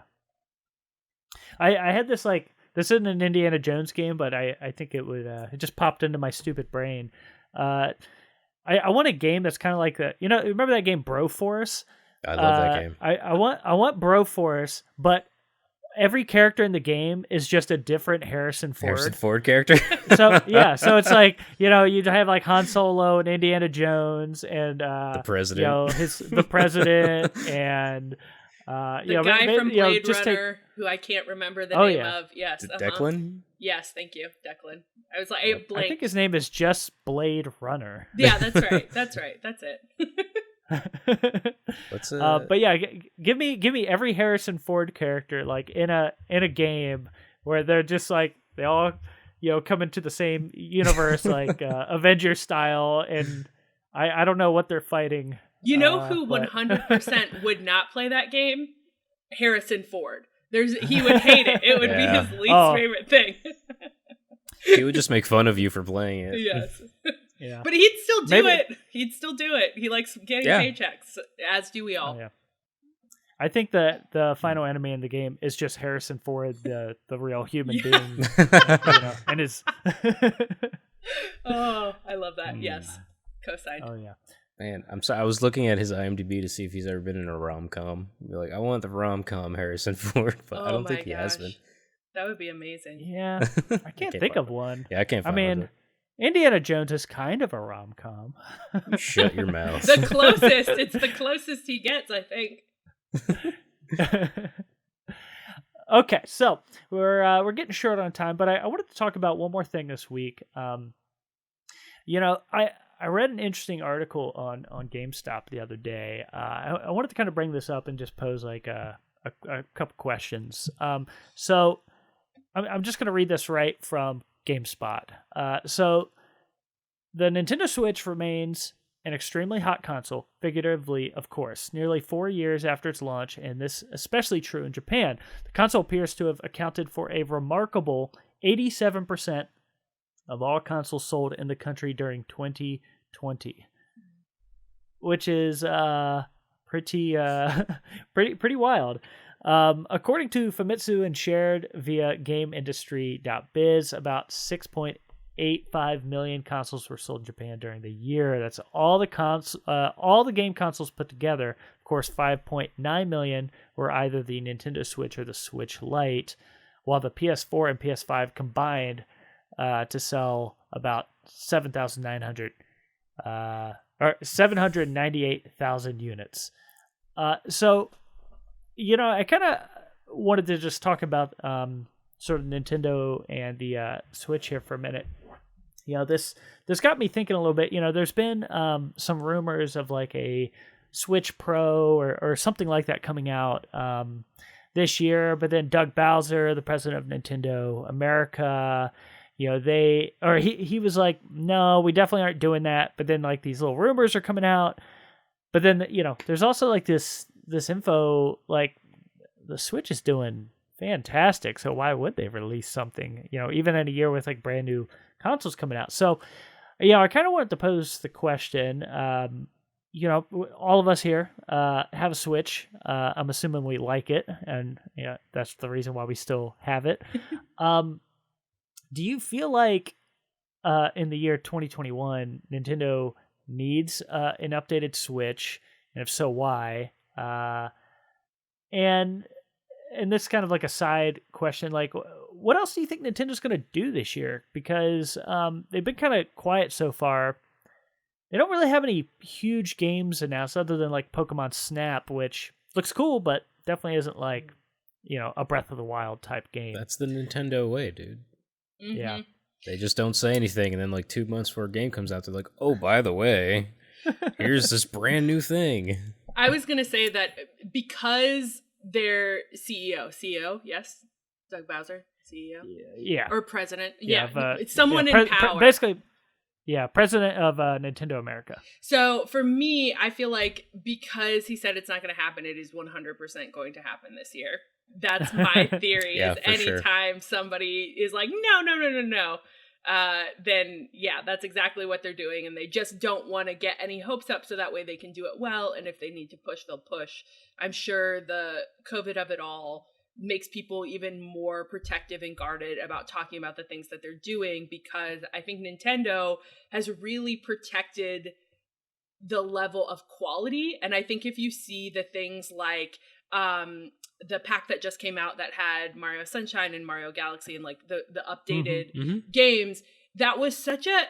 I had this, this isn't an Indiana Jones game, but I think it would, it just popped into my stupid brain. I want a game that's kind of like remember that game Broforce? I love that game. I want Broforce, but every character in the game is just a different Harrison Ford. Harrison Ford character. So it's like you'd have like Han Solo and Indiana Jones and the president, the president and the guy from Blade Runner who I can't remember the name of. Yes, Declan. Yes, thank you, Declan. I was like, I think his name is just Blade Runner. Yeah, that's right. That's it. But yeah, give me every Harrison Ford character like in a game where they're just like they all come into the same universe like Avenger style, and I don't know what they're fighting. You know who 100% would not play that game? Harrison Ford. He would hate it. It would be his least favorite thing. He would just make fun of you for playing it. Yes. Yeah. But he'd still do it. He'd still do it. He likes getting paychecks, as do we all. Oh, yeah. I think that the final enemy in the game is just Harrison Ford, the real human being. And his. Oh, I love that. Yes. Cosigned. Oh, yeah. Man, I'm sorry. I was looking at his IMDb to see if he's ever been in a rom-com. You're like, I want the rom-com Harrison Ford, but I don't think he has been. That would be amazing. Yeah. I can't think of one. Yeah, I can't find one. Indiana Jones is kind of a rom-com. You shut your mouth. The closest. It's the closest he gets, I think. Okay, so we're getting short on time, but I wanted to talk about one more thing this week. I read an interesting article on GameStop the other day. I wanted to kind of bring this up and just pose like a couple questions. So I'm just going to read this right from GameSpot. So the Nintendo Switch remains an extremely hot console, figuratively, of course, nearly 4 years after its launch, and this especially true in Japan. The console appears to have accounted for a remarkable 87% of all consoles sold in the country during 2020, which is pretty wild. According to Famitsu and shared via GameIndustry.biz, about 6.85 million consoles were sold in Japan during the year. That's all the game consoles put together. Of course, 5.9 million were either the Nintendo Switch or the Switch Lite, while the PS4 and PS5 combined to sell about 7,900 or 798,000 units. So, I kind of wanted to just talk about sort of Nintendo and the Switch here for a minute. This got me thinking a little bit. There's been some rumors of like a Switch Pro or something like that coming out this year, but then Doug Bowser, the president of Nintendo America, he was like, no, we definitely aren't doing that. But then like these little rumors are coming out. But then, there's also like this info, like the Switch is doing fantastic. So why would they release something, even in a year with like brand new consoles coming out? So, I kind of wanted to pose the question, all of us here have a Switch. I'm assuming we like it. And that's the reason why we still have it. Do you feel like in the year 2021, Nintendo needs an updated Switch, and if so, why? And this is kind of like a side question, like, what else do you think Nintendo's going to do this year? Because they've been kind of quiet so far. They don't really have any huge games announced other than like Pokemon Snap, which looks cool, but definitely isn't like, a Breath of the Wild type game. That's the Nintendo way, dude. Mm-hmm. Yeah. They just don't say anything, and then like 2 months before a game comes out, they're like, "Oh, by the way, here's this brand new thing." I was gonna say that because their CEO, yes, Doug Bowser, CEO, Yeah. or president, Yeah, it's someone in power, basically. Yeah, president of Nintendo America. So for me, I feel like because he said it's not going to happen, it is 100% going to happen this year. That's my theory. Yeah, is for sure. anytime somebody is like, no, then yeah, that's exactly what they're doing. And they just don't want to get any hopes up so that way they can do it well. And if they need to push, they'll push. I'm sure the COVID of it all makes people even more protective and guarded about talking about the things that they're doing, because I think Nintendo has really protected the level of quality. And I think if you see the things like the pack that just came out that had Mario Sunshine and Mario Galaxy and like the updated games, that was such a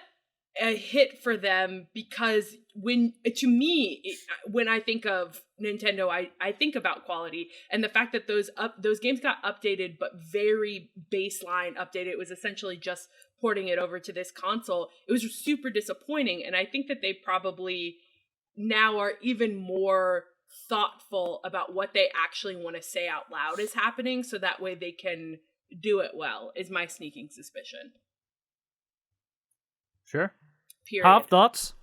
hit for them, because when I think of Nintendo, I think about quality, and the fact that those games got updated, but very baseline updated. It was essentially just porting it over to this console. It was super disappointing, and I think that they probably now are even more thoughtful about what they actually want to say out loud is happening, so that way they can do it well, is my sneaking suspicion. Sure. Period. Pop, thoughts?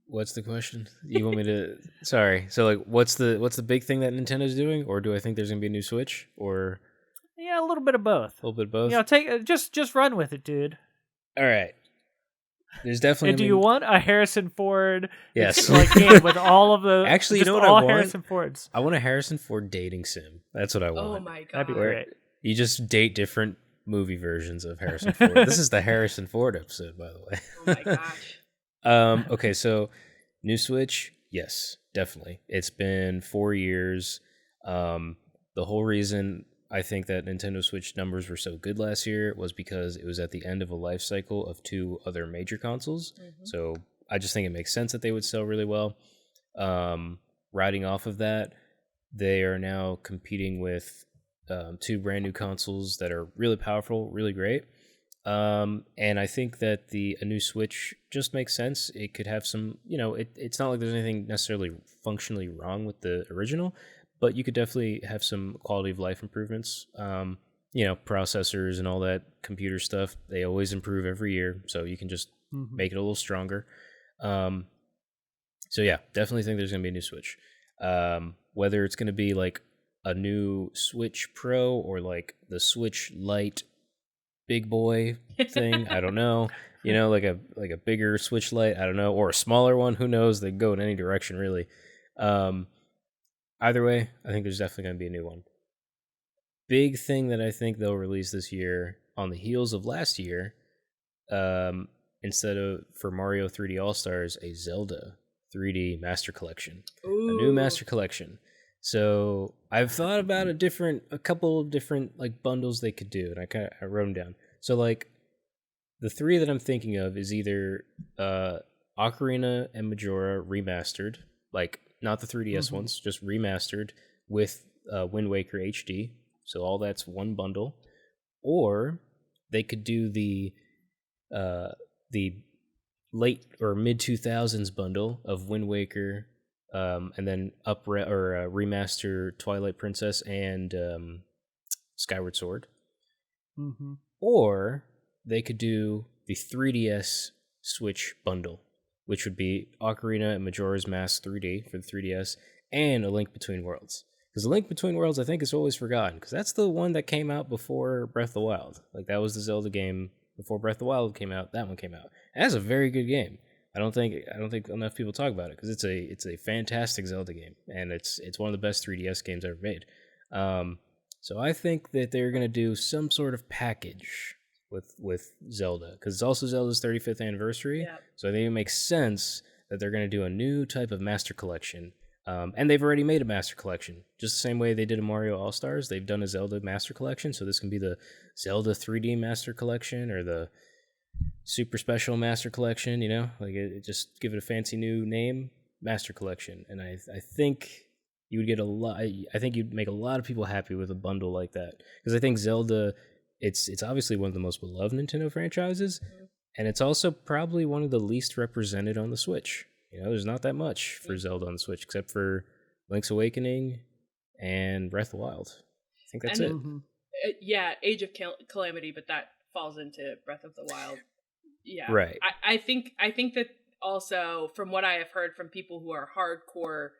What's the question? You want me to? Sorry. So like, what's the big thing that Nintendo's doing, or do I think there's gonna be a new Switch, or Yeah, a little bit of both. a little bit of both? Take just run with it, dude. All right. There's definitely. And do you want a Harrison Ford? Yes. Like game with all of the Actually, you just know what I all want? Harrison Fords. I want a Harrison Ford dating sim. That's what I want. Oh my god. That'd be Where great. You just date different movie versions of Harrison Ford. This is the Harrison Ford episode, by the way. Oh my gosh. Okay, so new Switch, yes, definitely. It's been 4 years. The whole reason I think that Nintendo Switch numbers were so good last year was because it was at the end of a life cycle of 2 other major consoles. So I just think it makes sense that they would sell really well. Riding off of that, they are now competing with 2 brand new consoles that are really powerful, really great. And I think that a new Switch just makes sense. It could have some, it's not like there's anything necessarily functionally wrong with the original, but you could definitely have some quality of life improvements. Processors and all that computer stuff, they always improve every year, so you can just make it a little stronger. So yeah, definitely think there's going to be a new Switch. Whether it's going to be like a new Switch Pro or like the Switch Lite big boy thing, I don't know. Like a bigger Switch Lite, I don't know, or a smaller one, who knows? They can go in any direction, really. Either way, I think there's definitely going to be a new one. Big thing that I think they'll release this year on the heels of last year, instead of for Mario 3D All-Stars, a Zelda 3D Master Collection. Ooh. A new Master Collection. So I've thought about a couple of different like bundles they could do, and I wrote them down. So like the 3 that I'm thinking of is either Ocarina and Majora remastered, like not the 3DS ones, just remastered with Wind Waker HD. So all that's one bundle. Or they could do the late or mid 2000s bundle of Wind Waker, and then remaster Twilight Princess and Skyward Sword. Or they could do the 3DS Switch bundle, which would be Ocarina and Majora's Mask 3D for the 3DS and A Link Between Worlds. Because A Link Between Worlds, I think, is always forgotten, because that's the one that came out before Breath of the Wild. Like, that was the Zelda game before Breath of the Wild came out. That one came out. And that's a very good game. I don't think enough people talk about it, because it's a fantastic Zelda game, and it's one of the best 3DS games ever made. So I think that they're gonna do some sort of package with Zelda, because it's also Zelda's 35th anniversary. Yeah. So I think it makes sense that they're going to do a new type of Master Collection. And they've already made a Master Collection. Just the same way they did a Mario All-Stars, they've done a Zelda Master Collection, so this can be the Zelda 3D Master Collection or the Super Special Master Collection, Like, it just give it a fancy new name, Master Collection. And I think you would get I think you'd make a lot of people happy with a bundle like that. Because I think Zelda, it's obviously one of the most beloved Nintendo franchises, and it's also probably one of the least represented on the Switch. There's not that much for Zelda on the Switch, except for Link's Awakening and Breath of the Wild. I think that's it. Yeah, Age of Calamity, but that falls into Breath of the Wild. Yeah, right. I think that also, from what I have heard from people who are hardcore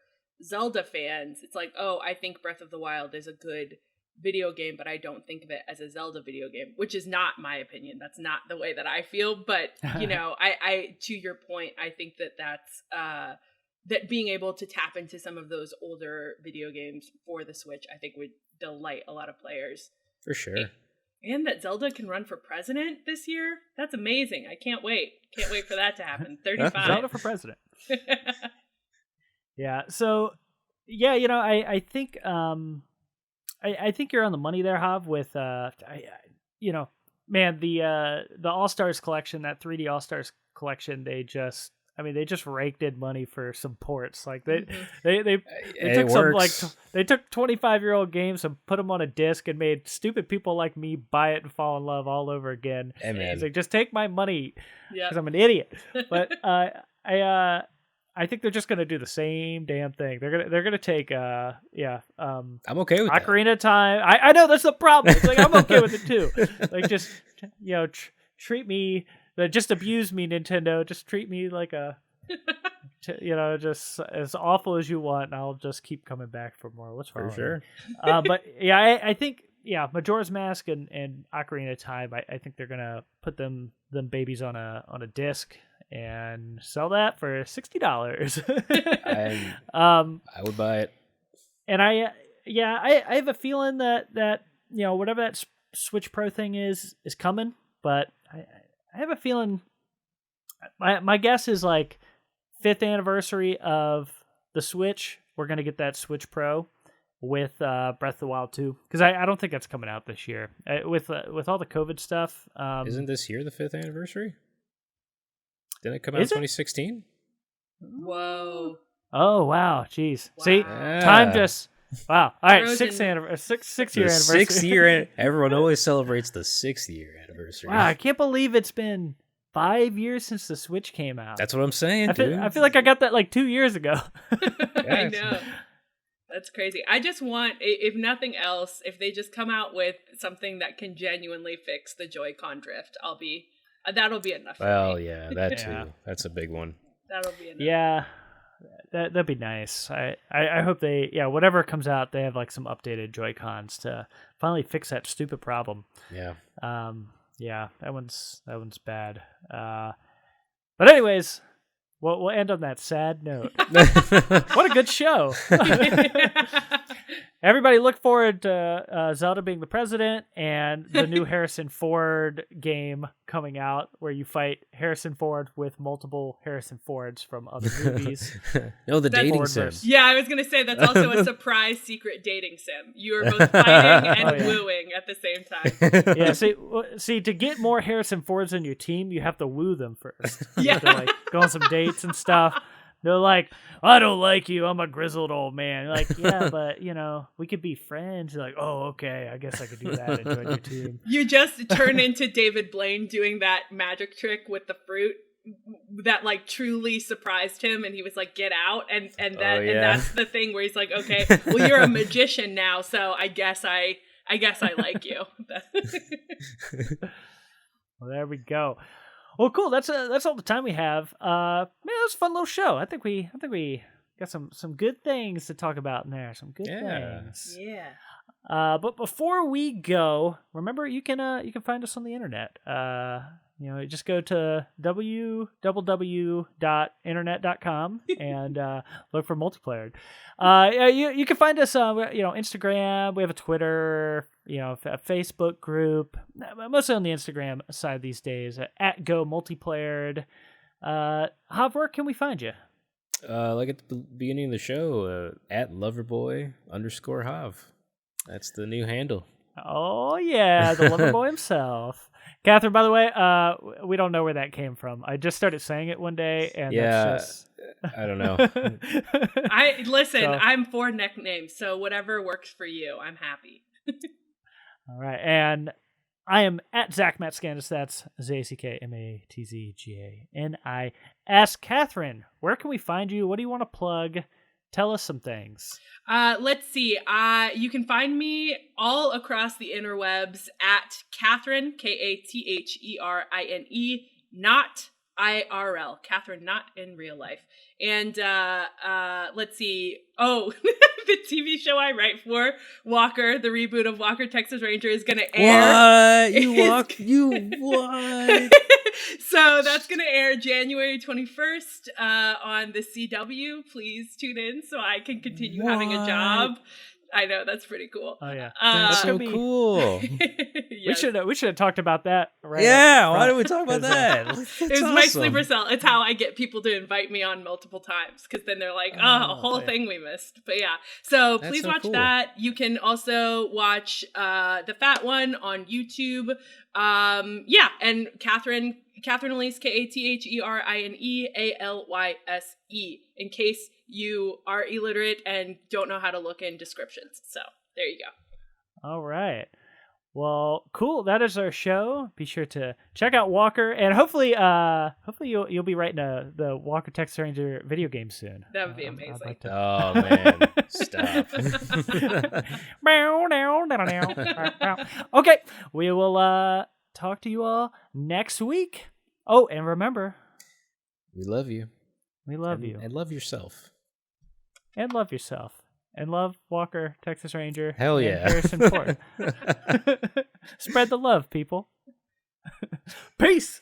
Zelda fans, it's like, oh, I think Breath of the Wild is a good video game, but I don't think of it as a Zelda video game, which is not my opinion. That's not the way that I feel. But I to your point, I think that's that being able to tap into some of those older video games for the Switch, I think would delight a lot of players. For sure. And that Zelda can run for president this year. That's amazing. I can't wait. Can't wait for that to happen. 35. Zelda for president. Yeah. So, yeah, I think I think you're on the money there, Hav, with man, the All-Stars collection, that 3D All-Stars collection, they just raked in money for some ports. Like they took some they took 25-year-old games and put them on a disc and made stupid people like me buy it and fall in love all over again. Hey, man. It's like, just take my money because I'm an idiot. But I think they're just gonna do the same damn thing. They're gonna take I'm okay with Ocarina of Time. I know that's the problem. It's like, I'm okay with it too. Like, just treat me, just abuse me, Nintendo. Just treat me like just as awful as you want, and I'll just keep coming back for more. What's wrong? For sure. But yeah, I think Majora's Mask and Ocarina of Time. I think they're gonna put them babies on a disc and sell that for $60. I would buy it. And I have a feeling that whatever that Switch Pro thing is coming, but I have a feeling my guess is like 5th anniversary of the Switch, we're gonna get that Switch Pro with Breath of the Wild 2, because I don't think that's coming out this year with all the COVID stuff. Isn't this year the 5th anniversary? Didn't it come out in 2016? Whoa. Oh, wow. Jeez. Wow. See, time just... Wow. All right, 6th year anniversary. 6th year. Everyone always celebrates the 6th year anniversary. Wow, I can't believe it's been 5 years since the Switch came out. That's what I'm saying, I feel like I got that like 2 years ago. I know. That's crazy. I just want, if nothing else, if they just come out with something that can genuinely fix the Joy-Con drift, that'll be enough. Well, yeah, that too. Yeah. That's a big one. That'll be enough. Yeah, that'd be nice. I hope whatever comes out, they have like some updated Joy-Cons to finally fix that stupid problem. Yeah. Yeah, that one's bad. But anyways, we'll end on that sad note. What a good show. Everybody look forward to Zelda being the president and the new Harrison Ford game coming out where you fight Harrison Ford with multiple Harrison Fords from other movies. No, the dating sim. Yeah, I was going to say that's also a surprise secret dating sim. You are both fighting and wooing at the same time. Yeah, see, to get more Harrison Fords on your team, you have to woo them first. You have to like go on some dates and stuff. They're like, I don't like you. I'm a grizzled old man. You're like, yeah, but, we could be friends. You're like, oh, okay. I guess I could do that and join your team. You just turn into David Blaine doing that magic trick with the fruit that, like, truly surprised him. And he was like, get out. And that's the thing where he's like, okay, well, you're a magician now. So I guess I like you. Well, there we go. Well, cool. That's all the time we have. Man, it was a fun little show. I think we got some good things to talk about in there. Some good things. Yeah. But before we go, remember you can find us on the internet. Just go to www.internet.com and look for Multiplayer. You can find us on Instagram. We have a Twitter, a Facebook group, mostly on the Instagram side these days, at Go Multiplayered. Hav, where can we find you? Like at the beginning of the show, at Loverboy_Hav. That's the new handle. Oh, yeah, the lover boy himself. Catherine, by the way, we don't know where that came from. I just started saying it one day, and that's just... I don't know. I'm for nicknames, so whatever works for you, I'm happy. All right, and I am at Zach Matzganis. That's ZACKMATZGANIS. Catherine, where can we find you? What do you want to plug? Tell us some things. Let's see. You can find me all across the interwebs at Katherine, KATHERINE, not IRL. Catherine, not in real life. And let's see. Oh, the TV show I write for, Walker, the reboot of Walker, Texas Ranger, is going to air. What? What? So that's going to air January 21st on the CW. Please tune in so I can continue having a job. I know, that's pretty cool. Oh yeah, that's so cool. Yes. We should have talked about that. Right? Yeah, why did we talk about that? It was my sleeper cell. It's how I get people to invite me on multiple times, because then they're like, a whole thing we missed. But yeah, so please watch that. You can also watch the Fat One on YouTube. And Katherine Alyse, KATHERINE ALYSE, in case you are illiterate and don't know how to look in descriptions. So there you go. All right. Well, cool. That is our show. Be sure to check out Walker, and hopefully you'll be writing the Walker Texas Ranger video game soon. That would be amazing. Oh man, stop. Okay, we will talk to you all next week. Oh, and remember, we love you. We love you. And love yourself. And love yourself. And love Walker, Texas Ranger. Hell yeah. Harrison Ford. Spread the love, people. Peace.